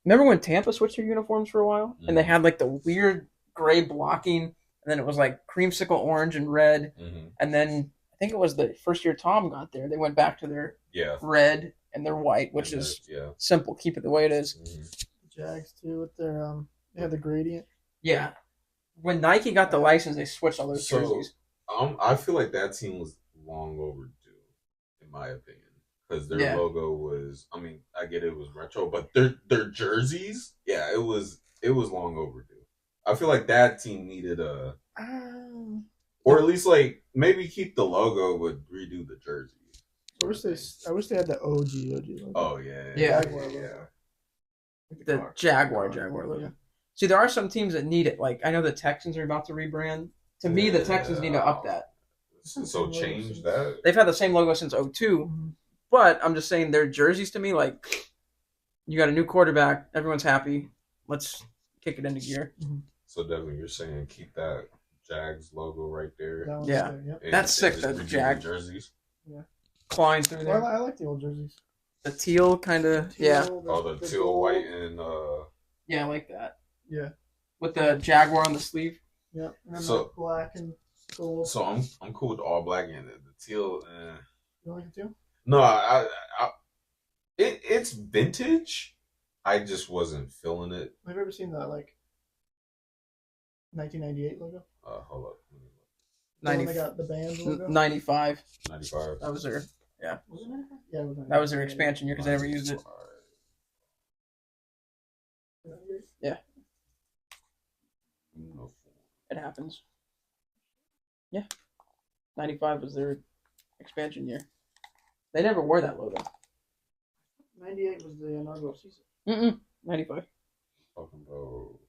when Tampa switched their uniforms for a while, and they had like the weird gray blocking. And then it was like creamsicle orange and red. And then I think it was the first year Tom got there. They went back to their red and their white, which is simple. Keep it the way it is. The Jags too with their they have the gradient. Yeah. When Nike got the license, they switched all those jerseys. I feel like that team was long overdue, in my opinion, because their logo was. I mean, I get it was retro, but their jerseys, it was long overdue. I feel like that team needed or at least like maybe keep the logo but redo the jersey. I wish they had the OG logo. Oh yeah. The Jaguar logo. See, there are some teams that need it. Like I know the Texans are about to rebrand. To me, the Texans need to up that. So change that. They've had the same logo since 02, but I'm just saying their jerseys to me, like you got a new quarterback, everyone's happy. Let's kick it into gear. So definitely, you're saying keep that Jags logo right there. That's sick. The Jag jerseys. Yeah, clawing through there. I like the old jerseys. The teal kind of the teal, white, and I like that. Yeah, with the Jaguar on the sleeve. Yeah, and so black and gold. So I'm cool with all black and the teal. You like it too? No, it's vintage. I just wasn't feeling it. Have you ever seen the 1998 logo? Hold up. The one 90, that got the band logo? 95. 95. That was their Was it 95? Yeah, it was 95. that was their expansion year because they never used it. Yeah. It happens. Yeah. 95 was their expansion year. They never wore that logo. 98 was the inaugural season. 95. Talking about.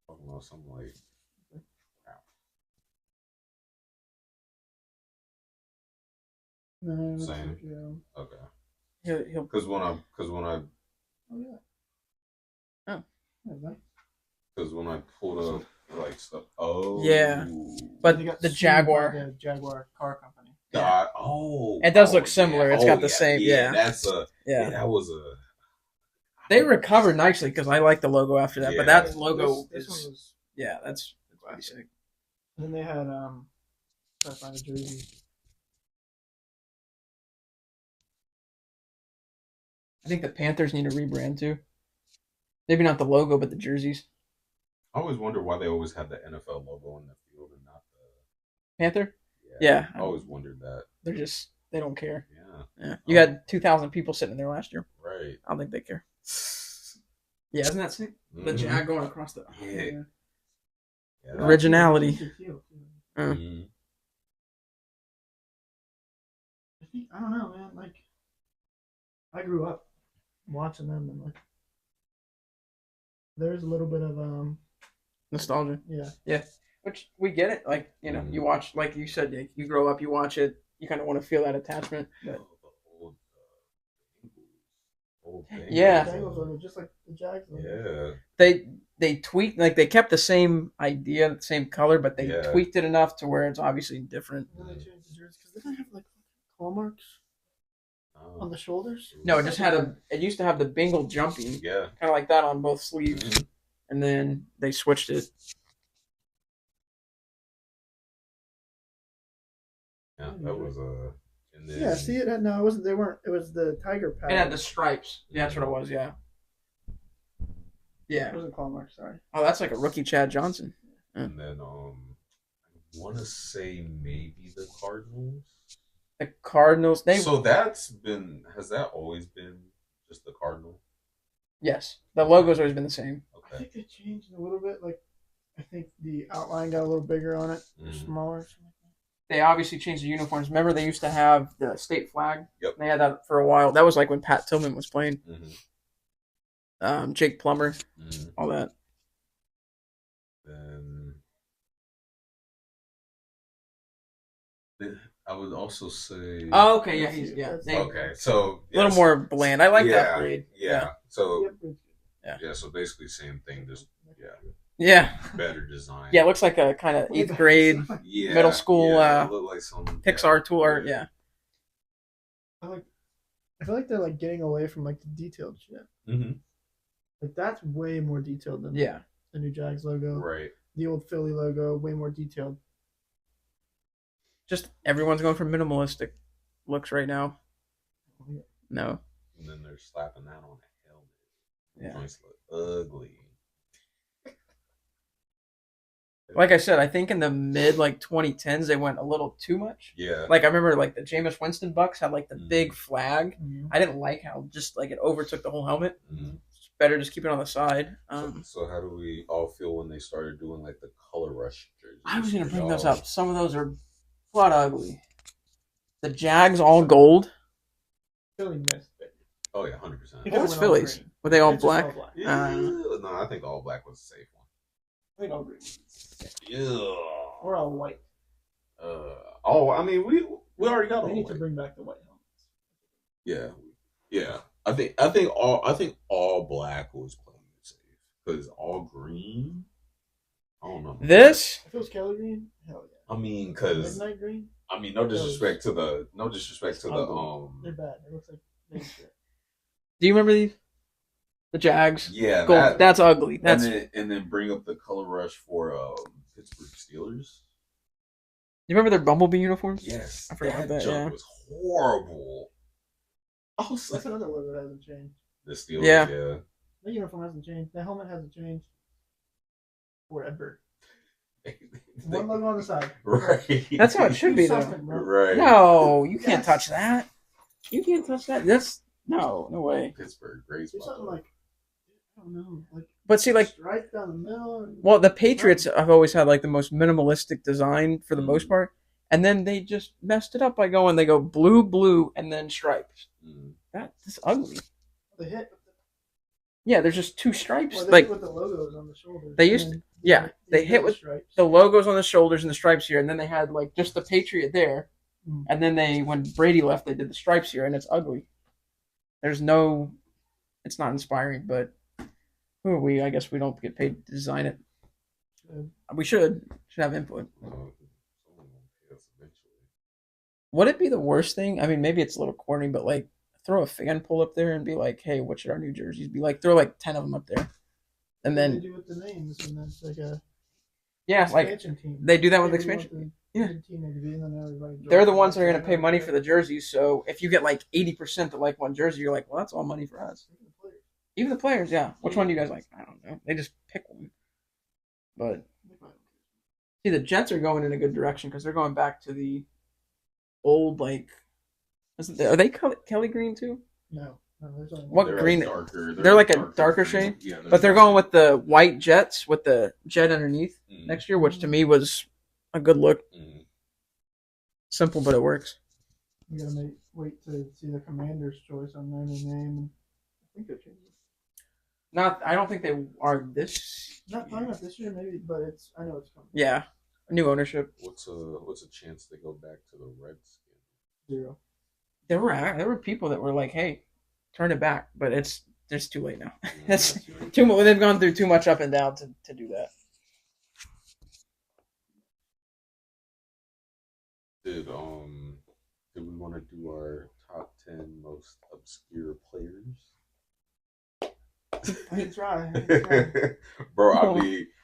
Talking about something like. No, Same. yeah. Okay. He'll Because when I. Oh, yeah. Oh. Because when I pulled up like stuff. Oh. Yeah. But They got the sued Jaguar. by the Jaguar car company. God. Oh. It does look similar. It's got the same. Yeah. That's a. Yeah. Yeah. That was a. They recovered nicely because I like the logo after that. Yeah. But that logo This is. one was. Yeah, that's pretty sick. And then they had trying to find a jersey. I think the Panthers need a rebrand too. Maybe not the logo, but the jerseys. I always wonder why they always have the NFL logo in the field and not the Panther? Yeah. Yeah. I always wondered that. They don't care. Yeah. You had 2,000 people sitting in there last year. Right. I don't think they care. Yeah, isn't that sick? The Mhm. Jag going across the Yeah. Yeah, originality. Mhm. I don't know, man. Like, I grew up watching them, and like, there's a little bit of Nostalgia. yeah. Which we get it. Like, you know, you watch, like you said, you grow up, you watch it, you kind of want to feel that attachment. But Old thing. Yeah. The Bengals logo, just like the Jags logo. Yeah. they tweaked, like they kept the same idea, the same color, but they Yeah. tweaked it enough to where it's obviously different. And then they changed the jerseys because they didn't have like claw marks on the shoulders. No, it used to have the Bengal jumping, Yeah. kind of like that on both sleeves, Mhm. and then they switched it. Yeah, that was and then, Yeah, see it? No, it wasn't. They weren't. It was the tiger It pattern. had the stripes. Yeah, that's what it was. Yeah. It Yeah. wasn't claw marks. Sorry. Oh, that's like a rookie Chad Johnson. And then I want to say maybe the Cardinals. The Cardinals. So has that always been just the Cardinal? Yes, the logo's always been the same. I Okay. think they changed a little bit. Like, I think the outline got a little bigger on it, or Mhm. smaller. They obviously changed the uniforms. Remember, they used to have the state flag. Yep. They had that for a while. That was like when Pat Tillman was playing. Mm-hmm. Jake Plummer, Mm-hmm. all that. Then I would also say. Oh, okay, yeah, Okay, so a little more bland. I like that yeah, grade. Yeah. So Yeah. yeah. So basically, same thing. Just Yeah. better design. Yeah, it looks like a kind of 8th grade Yeah, middle school it looked like some Pixar tour. Yeah. I feel like they're like getting away from like the detailed shit. Mm-hmm. Like that's way more detailed than Yeah. the new Jags logo. Right. The old Philly logo, way more detailed. Just everyone's going for minimalistic looks right now. No. And then they're slapping that on a helmet. Yeah. Joints look ugly. Like I said, I think in the mid 2010s they went a little too much. Yeah. Like I remember like the Jameis Winston Bucks had like the big flag. Mm-hmm. I didn't like how just like it overtook the whole helmet. Mm-hmm. It's better just keep it on the side. So how do we all feel when they started doing like the color rush jerseys? I was gonna bring those up. Some of those are blood ugly. The Jags all gold. Philly missed it. Oh yeah, 100%. What was Phillies? Were they all It's just black? all black. Yeah. No, I think all black was a safe one. I think all green. Yeah. Or all white. I mean, we already got all They need white. to bring back the white helmets. Yeah. Yeah. I think all black was playing it safe because all green. I don't know. This? If it was Kelly green, hell yeah. I mean, because Midnight green, no disrespect to the they're bad. It looks like big shit. Do you remember these? The Jags. yeah, Gold. That's ugly. That's and then bring up the color rush for Pittsburgh Steelers. You remember their Bumblebee uniforms? Yes, I forgot that, junk yeah. was horrible. I was That's like, another logo that hasn't changed. the Steelers, Yeah. yeah. The uniform hasn't changed. The helmet hasn't changed forever. One logo on the side. Right. That's how it should be, though. Right. No, you can't touch that. You can't touch that. That's no way. Pittsburgh, great Do something like, I don't know, like. But see, like, stripe down the middle. well, the Patriots have always had like the most minimalistic design for the most part, and then they just messed it up by they go blue, and then stripes. That's ugly. They hit. Yeah, there's just two stripes. Well, they like hit with the logos on the shoulders. They used to, yeah, they hit with the logos on the shoulders and the stripes here, and then they had like just the Patriot there, and then when Brady left, they did the stripes here, and it's ugly. There's no, it's not inspiring, but who are we? I guess we don't get paid to design it. We should have input. Would it be the worst thing? I mean, maybe it's a little corny, but like throw a fan pole up there and be like, "Hey, what should our new jerseys be like?" Throw like 10 of them up there, and then they do with the names, and that's like a like team. They do that with expansion. Yeah, they're the ones that are going to pay money for the jerseys. So if you get like 80% that like one jersey, you're like, "Well, that's all money for us." Even the players, yeah. Which one do you guys like? I don't know. They just pick one. But see, the Jets are going in a good direction because they're going back to the old like. Are they Kelly green too? No, there's only what they're green? Darker, they're like a darker shade. Yeah, but they're going with the white Jets with the jet underneath next year, which to me was a good look. Simple, but it works. You gotta wait to see the Commander's choice on their new name. I think they're changing. I don't think they are this. Not this year, maybe, but I know it's coming. Yeah, new ownership. What's a chance they go back to the Redskins? 0. There were people that were like, "Hey, turn it back," but it's too late now. It's too much. They've gone through too much up and down to do that. Did we want to do our top 10 most obscure players? I can try. Bro,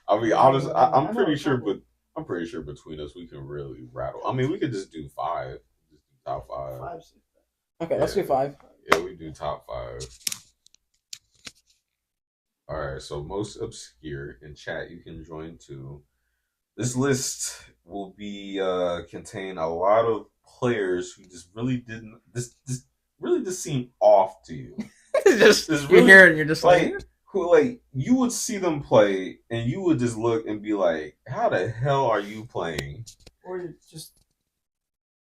I'll be honest. I'm pretty sure, but I'm pretty sure between us we can really rattle. I mean, we could just do 5. Just do top 5. Okay, let's do 5. Yeah, we do top 5. All right, so most obscure in chat, you can join too. This list will be contain a lot of players who just really didn't this really just seem off to you. just really, you hear it and you're just like who like you would see them play and you would just look and be like, how the hell are you playing? Or you just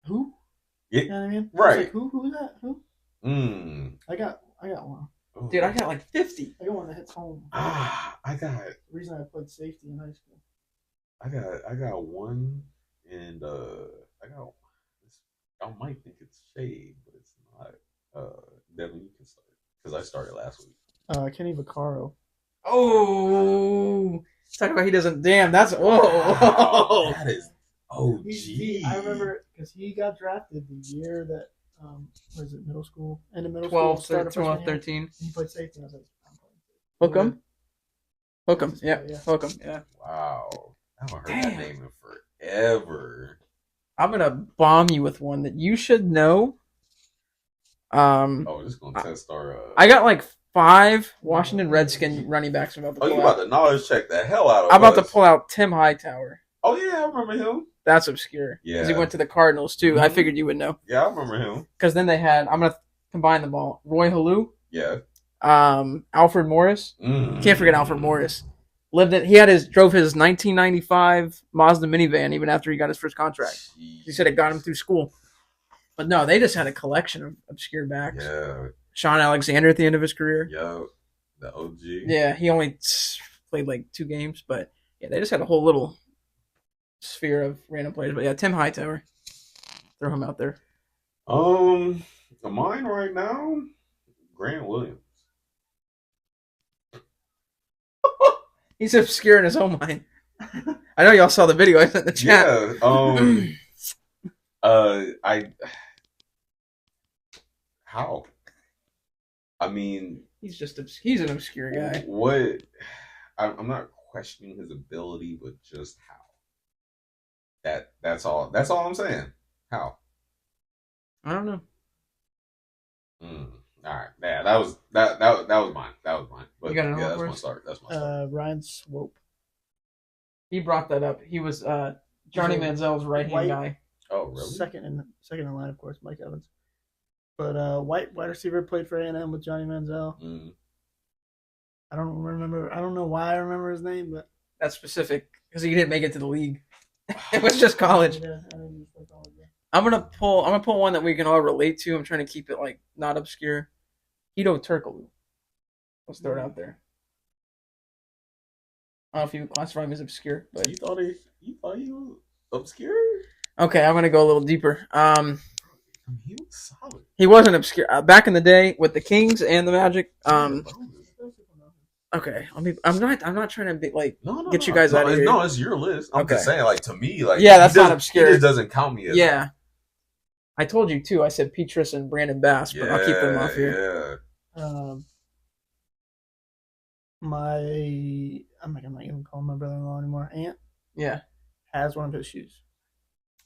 who? Yeah, you know what I mean? Right. Like, who's that? Who? I got one. Oh. Dude, I got like 50. I got one that hits home. I got the reason I played safety in high school. I got one, and I might think it's shade, but it's not. Devin, you can start because I started last week. Kenny Vaccaro. Oh, talk about he doesn't. Damn, that's wow, that is. Oh, gee. I remember because he got drafted the year that was it middle school? End of middle 12, school. 12, 13. He played safety. And I was like, Hook him. Yeah. Hook him. Yeah. Wow. I haven't heard that name in forever. I'm gonna bomb you with one that you should know. Just gonna test our. I got like 5 Washington Redskin running backs. I'm about to pull you about out. to knowledge check the hell out of. I'm about to pull out Tim Hightower. Oh yeah, I remember him. That's obscure. Yeah, because he went to the Cardinals too. Mm-hmm. I figured you would know. Yeah, I remember him. Because then they had. I'm gonna combine them all. Roy Halou. Yeah. Alfred Morris. Can't forget Alfred Morris. Drove his 1995 Mazda minivan even after he got his first contract. Jeez. He said it got him through school. But no, they just had a collection of obscure backs. Yeah. Sean Alexander at the end of his career. Yo, the OG. Yeah, he only played like 2 games, but yeah, they just had a whole little sphere of random players. But yeah, Tim Hightower. Throw him out there. Mine right now, Grant Williams. He's obscure in his own mind. I know y'all saw the video I sent in the chat. Yeah. How? I mean, he's an obscure guy. What? I'm not questioning his ability, but just how. That's all. That's all I'm saying. How? I don't know. All right, yeah, that was mine. That was mine. But You got another yeah, one that's for my us? start. That's my start. Ryan Swope. He brought that up. He was Johnny He's a Manziel's right hand guy. Oh, really? Second in line, of course, Mike Evans. But white wide receiver played for A&M with Johnny Manziel. Mm. I don't remember. I don't know why I remember his name, but That's specific because he didn't make it to the league. It was just college. Yeah, I mean, it's like college, yeah. I'm gonna pull one that we can all relate to. I'm trying to keep it like not obscure. Hito Turkoglu. Let's throw it out there. I don't know if you would classify him as obscure, but You thought he was obscure? okay, I'm gonna go a little deeper. He was solid. He wasn't obscure back in the day with the Kings and the Magic. Okay, I'm not trying to be like get you guys out of here. No, it's your list. I'm just saying, like to me, like yeah, that's not obscure. He just doesn't count me as yeah. I told you too. I said Petrus and Brandon Bass, but I'll keep them off here. Yeah. I'm not even calling my brother-in-law anymore. Aunt. Yeah. Has one of his shoes.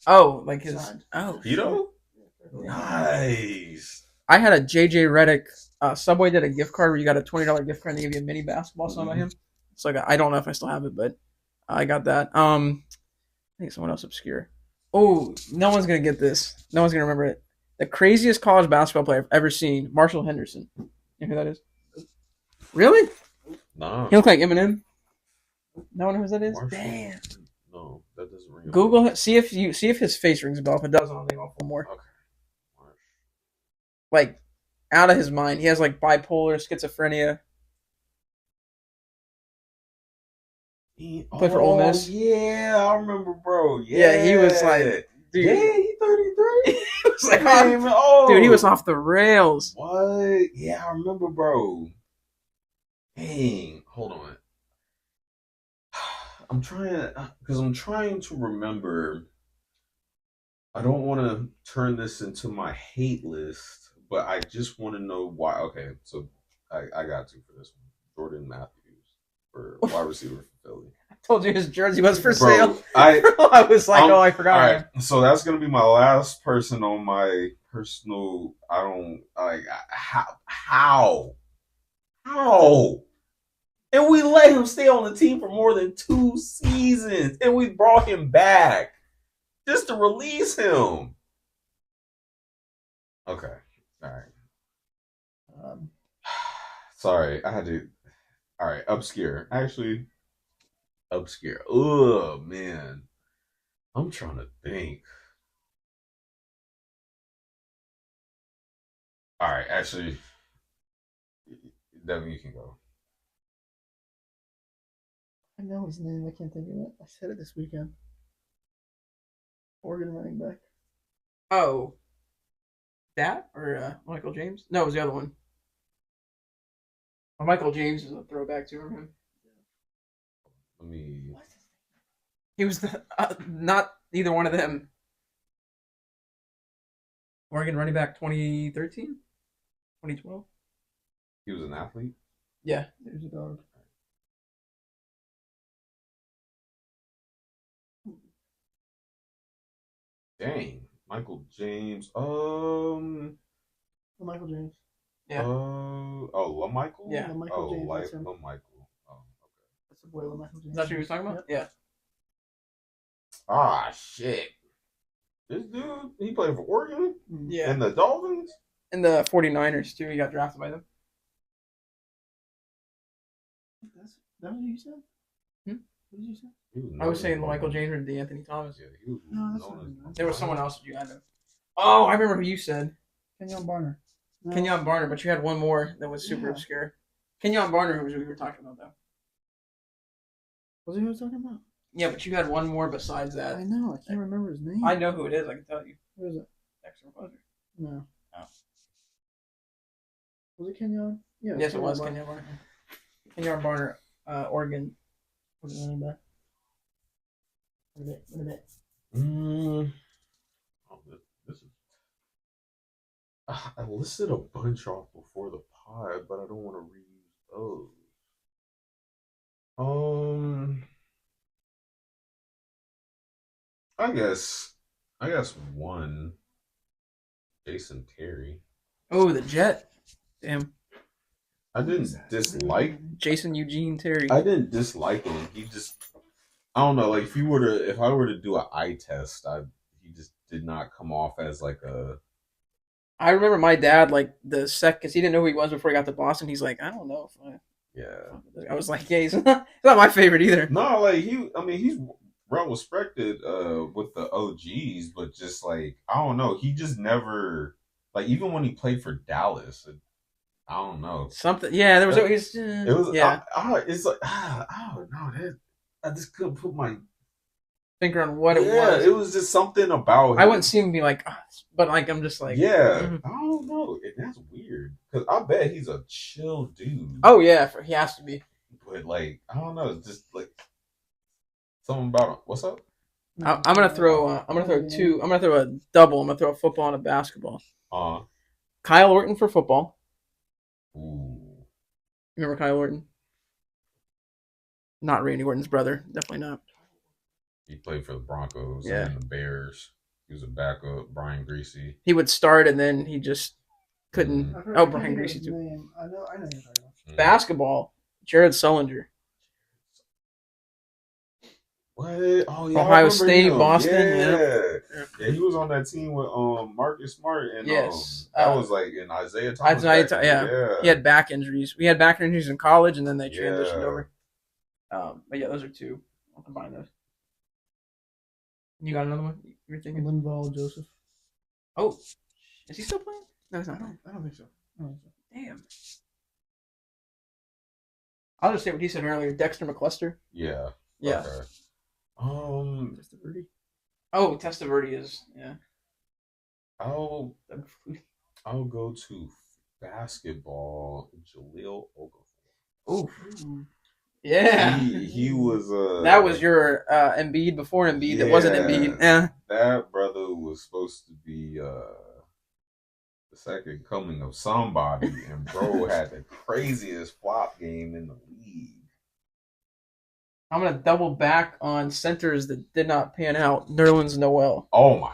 Oh, like his. Signed. Oh. Hito? Nice. I had a JJ Redick. Subway did a gift card where you got a $20 gift card and they give you a mini basketball signed by him. So I don't know if I still have it, but I got that. I think someone else obscure. Oh, no one's gonna get this. No one's gonna remember it. The craziest college basketball player I've ever seen, Marshall Henderson. You know who that is? Really? No. He looked like Eminem. No one knows who that is. Marshall? Damn. No, that doesn't ring. Google it. See if his face rings a bell. If it doesn't, I'll name off one more. Okay. Like out of his mind. He has like bipolar, schizophrenia. Played for Ole Miss. Yeah, I remember, bro. Yeah, he was like, dude. Yeah, he 33. He was like, dude, he was off the rails. What? Yeah, I remember, bro. Dang, hold on. I'm trying to remember. I don't want to turn this into my hate list, but I just want to know why. Okay, so I got to for this one. Jordan Matthews for wide receiver for Philly. I told you his jersey was for sale. I was like, I forgot. All right, so that's gonna be my last person on my personal. I don't like how, and we let him stay on the team for more than 2 seasons, and we brought him back just to release him. Okay, all right. Sorry, I had to. All right, obscure. Actually, obscure. Oh man, I'm trying to think. All right, actually, Devin, you can go. I know his name. I can't think of it. I said it this weekend. Oregon running back. Oh, that or Michael James? No, it was the other one. Well, Michael James is a throwback to him. Let me. What? He was not either one of them. Oregon running back 2013? 2012? He was an athlete. Yeah, there's a dog. Dang, Michael James. Michael James. Yeah. LaMichael? Yeah. LaMichael James. Like That's him. LaMichael. Oh, okay. That's the boy LaMichael James. Is that what you were talking about? Yep. Yeah. Ah, shit. This dude, he played for Oregon? Yeah. And the Dolphins? And the 49ers, too. He got drafted by them. That's what you said? What did you say? I was saying Michael James and DeAnthony Thomas. Yeah, he was No, that's known as- There was someone else that you had to. Oh, I remember who you said. Kenyon Barner. No. Kenyon Barner, but you had one more that was super obscure. Kenyon Barner, who was who we were talking about, though. Was he who I was talking about? Yeah, but you had one more besides that. I know. I can't remember his name. I know who it is. I can tell you. Who is it? Extra pleasure. No. Oh. Was it Kenyon? Yeah. Yes, it was Kenyon Barner. Kenyon Barner, Oregon. Was it running back? What a bit. This is. I listed a bunch off before the pod, but I don't want to reuse those. I guess one. Jason Terry. Oh, the Jet. Damn. I didn't dislike Jason Eugene Terry. I didn't dislike him. He just, I don't know. Like if I were to do an eye test, he just did not come off as like a. I remember my dad like because he didn't know who he was before he got to Boston. He's like, I don't know if I was like, yeah, he's not my favorite either. No, like he's well respected with the OGs, but just like I don't know, he just never like even when he played for Dallas. I don't know. Something, yeah. There was always. It was, yeah. It's like, I don't know. I just couldn't put my finger on what it was. Yeah, it was just something about him. I wouldn't see him be like, but like I'm just like, yeah. I don't know. And that's weird because I bet he's a chill dude. Oh yeah, he has to be. But like, I don't know. It's just like something about him. What's up? I'm gonna throw a double. I'm gonna throw a football and a basketball. Kyle Orton for football. Ooh. Remember Kyle Orton? Not Randy Orton's brother. Definitely not. He played for the Broncos and the Bears. He was a backup. Brian Greasy. He would start and then he just couldn't. Brian Greasy too. I know you're talking about. Basketball. Jared Sullinger. What? Oh yeah, Ohio State, Boston. Yeah, he was on that team with Marcus Smart and yes, that was like in Isaiah Thomas. He had back injuries. We had back injuries in college, and then they transitioned over. But yeah, those are two. I'll combine those. You got another one? You were thinking Linval Joseph. Oh, is he still playing? No, he's not. I don't think so. Damn. I'll just say what he said earlier. Dexter McCluster. Yeah. Yeah. Okay. Testaverde. Oh, Testaverde is I'll go to basketball. Jaleel Okafor. Oh. Yeah. He was that was your Embiid before Embiid. That wasn't Embiid. Yeah. That brother was supposed to be the second coming of somebody, and bro had the craziest flop game in the league. I'm gonna double back on centers that did not pan out. Nerlens Noel. Oh my,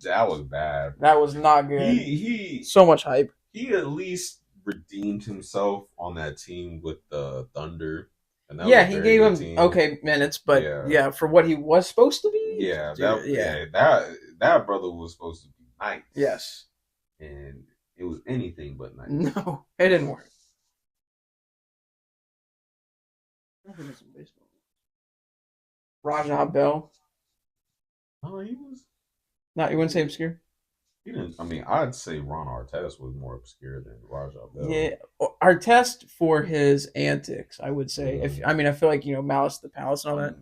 that was bad. That was not good. He so much hype. He at least redeemed himself on that team with the Thunder. And that he gave him okay minutes, but for what he was supposed to be. Yeah, that brother was supposed to be nice. Yes, and it was anything but nice. No, it didn't work. Rajah Bell. Oh, he was. No, you wouldn't say obscure? He didn't. I mean, I'd say Ron Artest was more obscure than Rajah Bell. Yeah, Artest for his antics, I would say. I feel like Malice at the Palace and all that.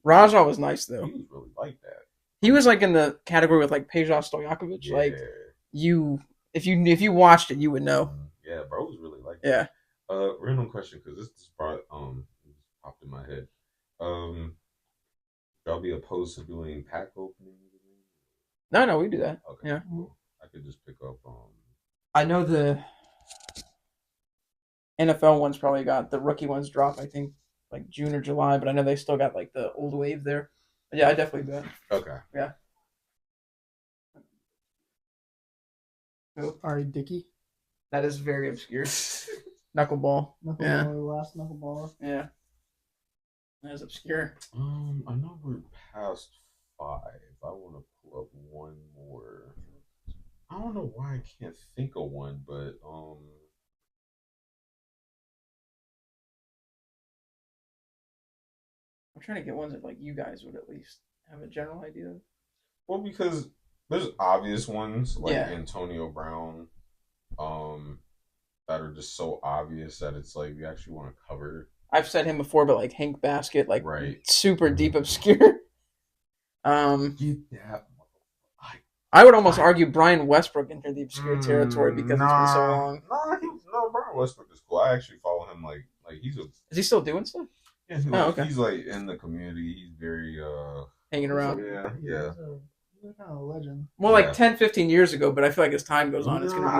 Rajah was nice though. He was really like that. He was like in the category with like Peja Stojakovic. Yeah. Like if you watched it, you would know. Yeah, bro was really like that. Yeah. Random question because this popped in my head. Y'all be opposed to doing pack openings? No, we do that. Okay, yeah. Cool. I could just pick up. I know the NFL ones probably got the rookie ones drop. I think like June or July, but I know they still got like the old wave there. But yeah, I definitely do that. Okay. Yeah. Ari Dickey. That is very obscure. Knuckleball. Last knuckleball. Yeah. That is obscure. I know we're past 5. I want to pull up one more. I don't know why I can't think of one, but I'm trying to get ones that like you guys would at least have a general idea. Well, because there's obvious ones like Antonio Brown, that are just so obvious that it's like you actually want to cover. I've said him before, but like Hank Basket, like super deep obscure. I would almost argue Brian Westbrook entered the obscure territory because it's been so long. Brian Westbrook is cool. I actually follow him. Like he's a. Is he still doing stuff? Yeah, okay. He's like in the community. He's very hanging around. Yeah. He's kind of a legend. Well, like 10, 15 years ago, but I feel like as time goes on, it's going to be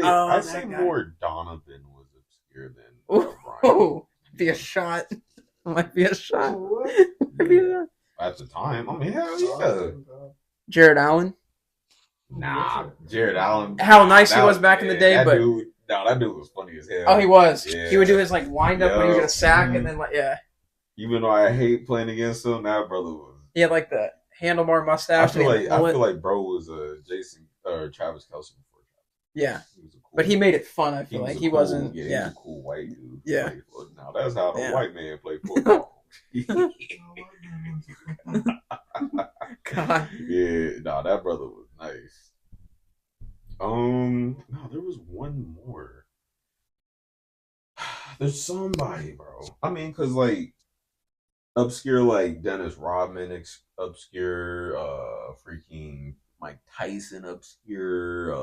I'd say more Donovan was obscure than Brian. Be a shot. Might be a shot. At the time, I mean, hell yeah. Jared Allen. Nah, Jared Allen. How nice he was back in the day, that but dude, that dude was funny as hell. Oh, he was. Yeah. He would do his like wind up when he would get a sack, and then Even though I hate playing against him, that brother was. He had like the handlebar mustache. I feel like bro was a Jason or Travis Kelce before. Yeah, but he made it fun. I feel like he wasn't. Yeah, he was a cool white dude. Yeah. Now that's how the white man play football. God. Yeah, that brother was nice. No, there was one more. There's somebody, bro. I mean, cause like obscure, like Dennis Rodman, obscure, freaking Mike Tyson, obscure,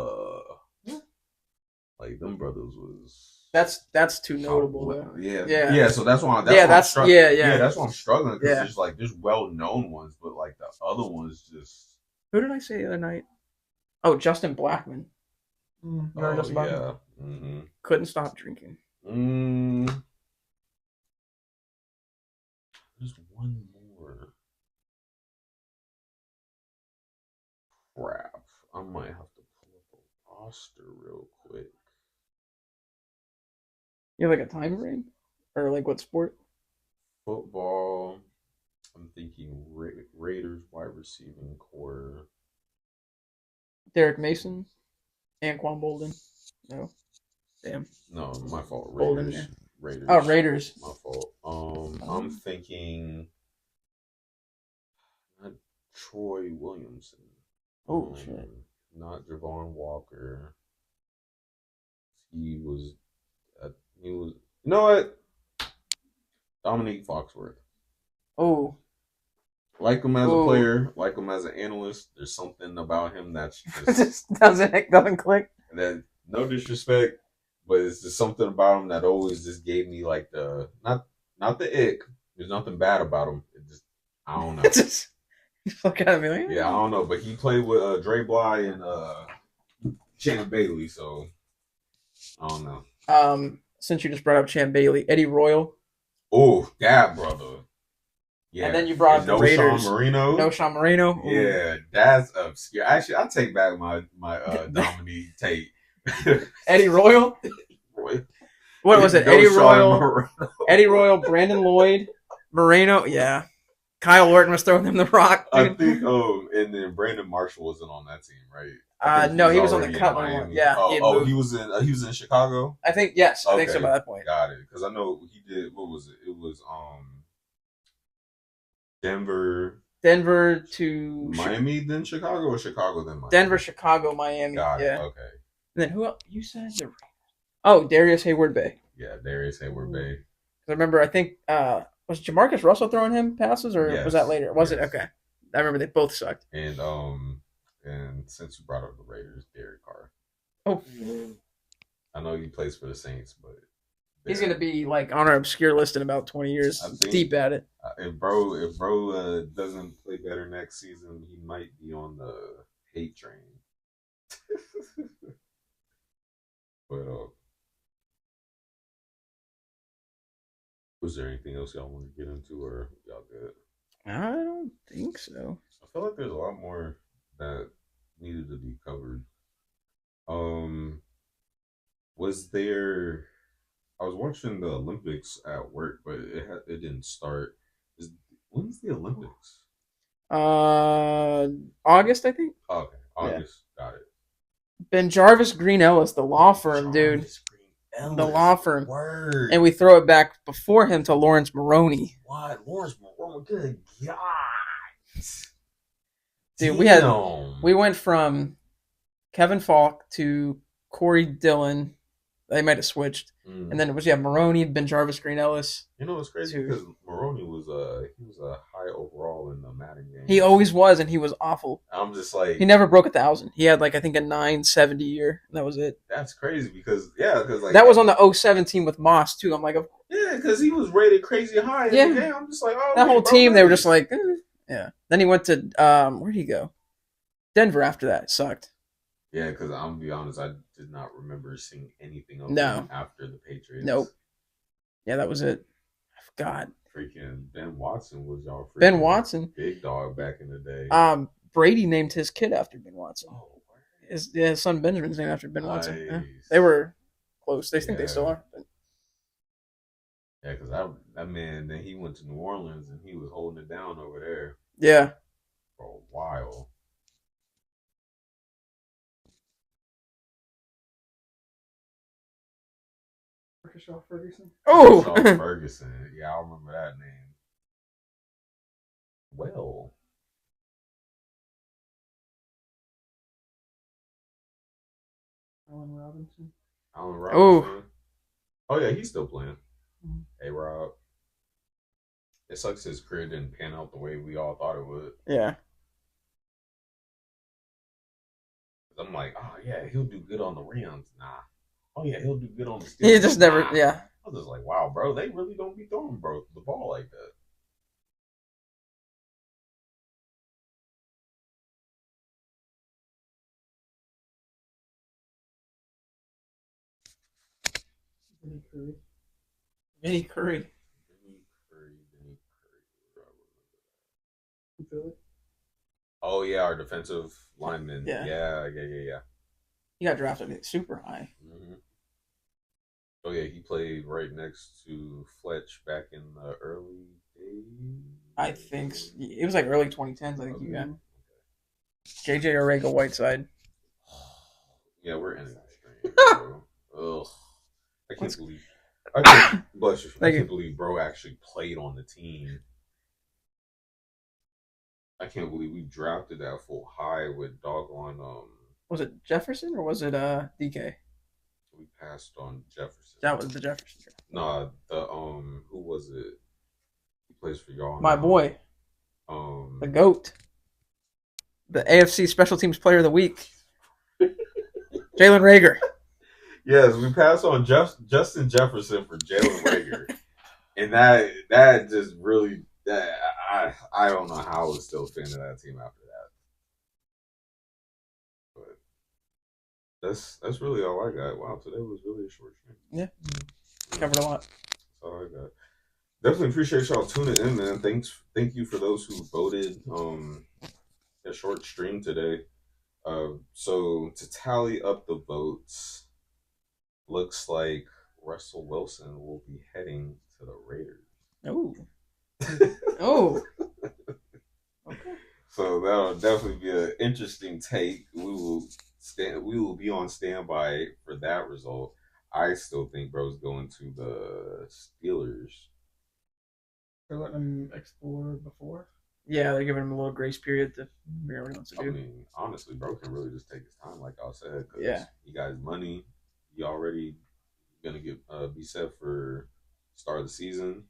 like them brothers was. That's too notable though. Yeah. So that's why. That's why I'm struggling because there's well known ones, but like the other ones just. Who did I say the other night? Oh, Justin Blackman. Justin Blackman? Mm-hmm. Couldn't stop drinking. There's one more. Crap! I might have to pull up a roster real quick. You have like a time frame, or like what sport? Football. I'm thinking Raiders wide receiving core. Derek Mason, Anquan Bolden. No, damn. No, my fault. Raiders. Bolden, yeah. Raiders. Oh, Raiders. My fault. I'm thinking. Not Troy Williamson. Oh shit. Not Javon Walker. He was. You know what? Dominique Foxworth. Oh. Like him as a player, like him as an analyst. There's something about him that's just doesn't click. That no disrespect, but it's just something about him that always just gave me like the not the ick. There's nothing bad about him. It just I don't know. Just look at me like, yeah, I don't know. But he played with Dre Bly and Champ Bailey, so I don't know. Since you just brought up Champ Bailey, Eddie Royal. Oh, that brother. Yeah. And then you brought up the Raiders. Sean Marino. Ooh. Yeah, that's obscure. Actually, I take back my Dominique take. Eddie Royal. What was it? Eddie Royal. Eddie Royal. Brandon Lloyd. Moreno. Yeah. Kyle Orton was throwing them the rock. Dude. I think. And then Brandon Marshall wasn't on that team, right? No, he was on the Cutler one. Yeah. He was in Chicago. I think yes. I think so by that point. Got it. Because I know he did. What was it? It was Denver to Miami, then Chicago, or Chicago then Miami. Denver, Chicago, Miami. Got it. Yeah. Okay. And then who else? You said the. Oh, Darius Hayward-Bay. Yeah, Darius Hayward-Bay. I remember. I think was Jamarcus Russell throwing him passes, or was that later? Was it okay? I remember they both sucked. And since you brought up the Raiders, Derek Carr. Oh. I know he plays for the Saints, but he's gonna be like on our obscure list in about 20 years. Deep at it. If bro doesn't play better next season, he might be on the hate train. But was there anything else y'all want to get into, or y'all good? I don't think so. I feel like there's a lot more that needed to be covered. Was there? I was watching the Olympics at work, but it didn't start. When's the Olympics? August, I think. Okay, August. Yeah. Got it. Ben Jarvis Green Ellis, the law firm, dude. The law firm. Word. And we throw it back before him to Lawrence Maroney. What? Lawrence Maroney? Good God. Dude, we went from Kevin Falk to Corey Dillon. They might have switched. And then it was Maroney, Ben Jarvis, Green Ellis. You know what's crazy? Because Maroney was a high overall in the Madden game. He always was, and he was awful. I'm just like, he never broke 1,000. He had like I think a 970 year, and that was it. That's crazy because like that was on the 07 team with Moss too. I'm like, because he was rated crazy high. In the game. I'm just like, that whole team they were just like, yeah. Then he went to where did he go? Denver after that. It sucked. Yeah, because I'm gonna be honest, I did not remember seeing anything of him after the Patriots. Nope. Yeah, that was it. I forgot. Freaking Ben Watson was Ben Watson, big dog back in the day. Brady named his kid after Ben Watson. Oh, word. his son Benjamin's named after Ben Watson. Nice. Yeah. They were close. They think they still are. But. Yeah, because that man, then he went to New Orleans and he was holding it down over there. Yeah. For a while. Ferguson. Oh! Ferguson. Yeah, I remember that name. Well. Allen Robinson. Oh, yeah, he's still playing. Mm-hmm. A-Rob. It sucks his career didn't pan out the way we all thought it would. Yeah. I'm like, oh, yeah, he'll do good on the Rams. Nah. Oh, yeah, he'll do good on the Steelers. He just never, yeah. I was just like, wow, bro, they really don't be throwing the ball like that. Vinny Curry. Oh, yeah, our defensive lineman. Yeah. He got drafted super high. Mm-hmm. Oh, yeah, he played right next to Fletch back in the early days. I think it was like early 2010s. I think you got JJ Arrega-Whiteside. Yeah, we're ending this stream, bro. Ugh. I can't believe bro actually played on the team. I can't believe we drafted that full high with doggone Was it Jefferson or was it DK? We passed on Jefferson. That was the Jefferson draft. Nah, the who was it? He plays for y'all. My boy. The GOAT. The AFC Special Teams Player of the Week. Jalen Reagor. Yes, we passed on Justin Jefferson for Jalen Reagor. And that just really I don't know how I was still a fan of that team after that. But that's really all I got. Wow, today was really a short stream. Yeah. Covered a lot. That's all I got. Definitely appreciate y'all tuning in, man. Thank you for those who voted a short stream today. So to tally up the votes, looks like Russell Wilson will be heading to the Raiders. Oh. Oh. Okay. So that'll definitely be an interesting take. We will be on standby for that result. I still think bro's going to the Steelers. They're letting him explore before. Yeah, they're giving him a little grace period to figure out what he wants to do. I mean, honestly, bro can really just take his time, like I said. Yeah. He got his money. He already gonna get be set for start of the season.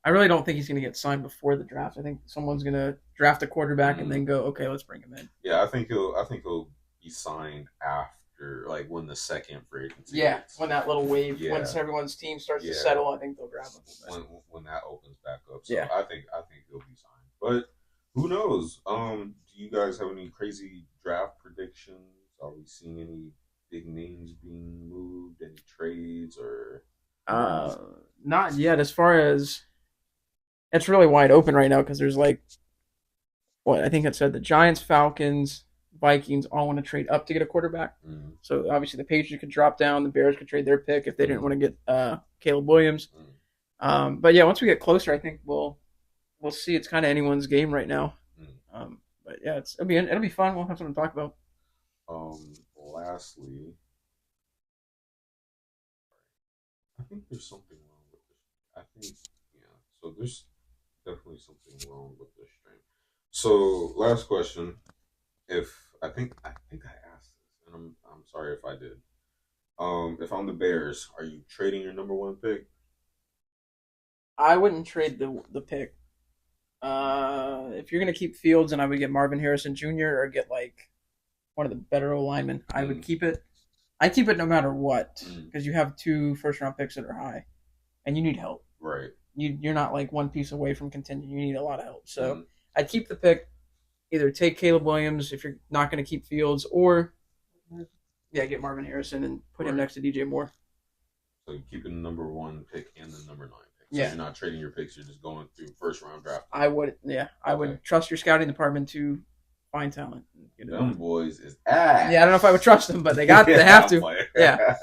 I really don't think he's gonna get signed before the draft. I think someone's gonna draft a quarterback and then go, okay, let's bring him in. Yeah, I think he'll be signed after, like, when the second free agency. Yeah, when that little wave, once everyone's team starts to settle, I think they'll grab him. When that opens back up. So I think he'll be signed. But who knows? Do you guys have any crazy draft predictions? Are we seeing any big names being moved? Any trades or? Not yet. As far as it's really wide open right now because there's I think it said the Giants, Falcons, Vikings all want to trade up to get a quarterback. Mm-hmm. So obviously the Patriots could drop down, the Bears could trade their pick if they didn't want to get Caleb Williams. Mm-hmm. But yeah, once we get closer, I think we'll see. It's kind of anyone's game right now. Mm-hmm. But yeah, it'll be fun. We'll have something to talk about. Lastly, I think there's something wrong with this. So there's definitely something wrong with this stream. So last question. I think I asked this, and I'm sorry if I did. If I'm the Bears, are you trading your number one pick? I wouldn't trade the pick. If you're gonna keep Fields, and I would get Marvin Harrison Jr. or get one of the better O linemen, I would keep it. I keep it no matter what because you have 2 first-round picks that are high, and you need help. Right. You're not one piece away from contending. You need a lot of help. So I'd keep the pick. Either take Caleb Williams if you're not going to keep Fields, or get Marvin Harrison and put him next to DJ Moore. So you're keeping the number 1 pick and the number 9 pick. So you're not trading your picks. You're just going through first round draft. I would. Yeah, I would trust your scouting department to find talent. Them boys is ass. Yeah, I don't know if I would trust them, but they have to. Yeah.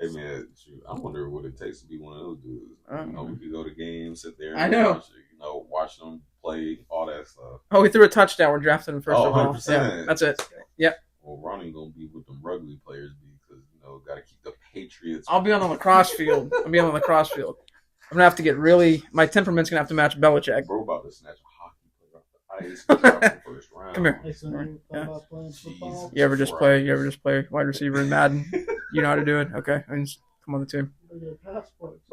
Hey man, shoot, I wonder what it takes to be one of those dudes. We could go to games, sit there, and I know. watch them play, all that stuff. Oh, he threw a touchdown. We're drafting him first overall. 100%. Yeah, that's it. Yep. Well, Ronnie gonna be with them rugby players because got to keep the Patriots. I'll be on the lacrosse field. I'm gonna have to get my temperament's gonna have to match Belichick. Bro, about to snatch a hockey player off the ice in the first round. Come here. Yeah. You ever just play wide receiver in Madden? You know how to do it? Okay. Just come on the team.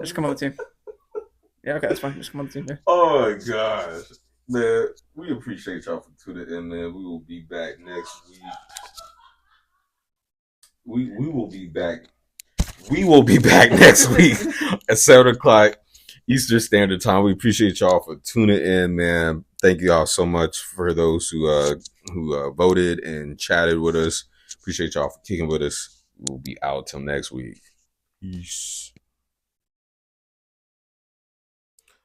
Just come on the team. Yeah, okay, that's fine. Just come on the team. Yeah. Oh my gosh. Man, we appreciate y'all for tuning in, man. We will be back next week. We will be back. We will be back next week at 7:00 Eastern Standard Time. We appreciate y'all for tuning in, man. Thank you all so much for those who voted and chatted with us. Appreciate y'all for kicking with us. We'll be out till next week. Peace.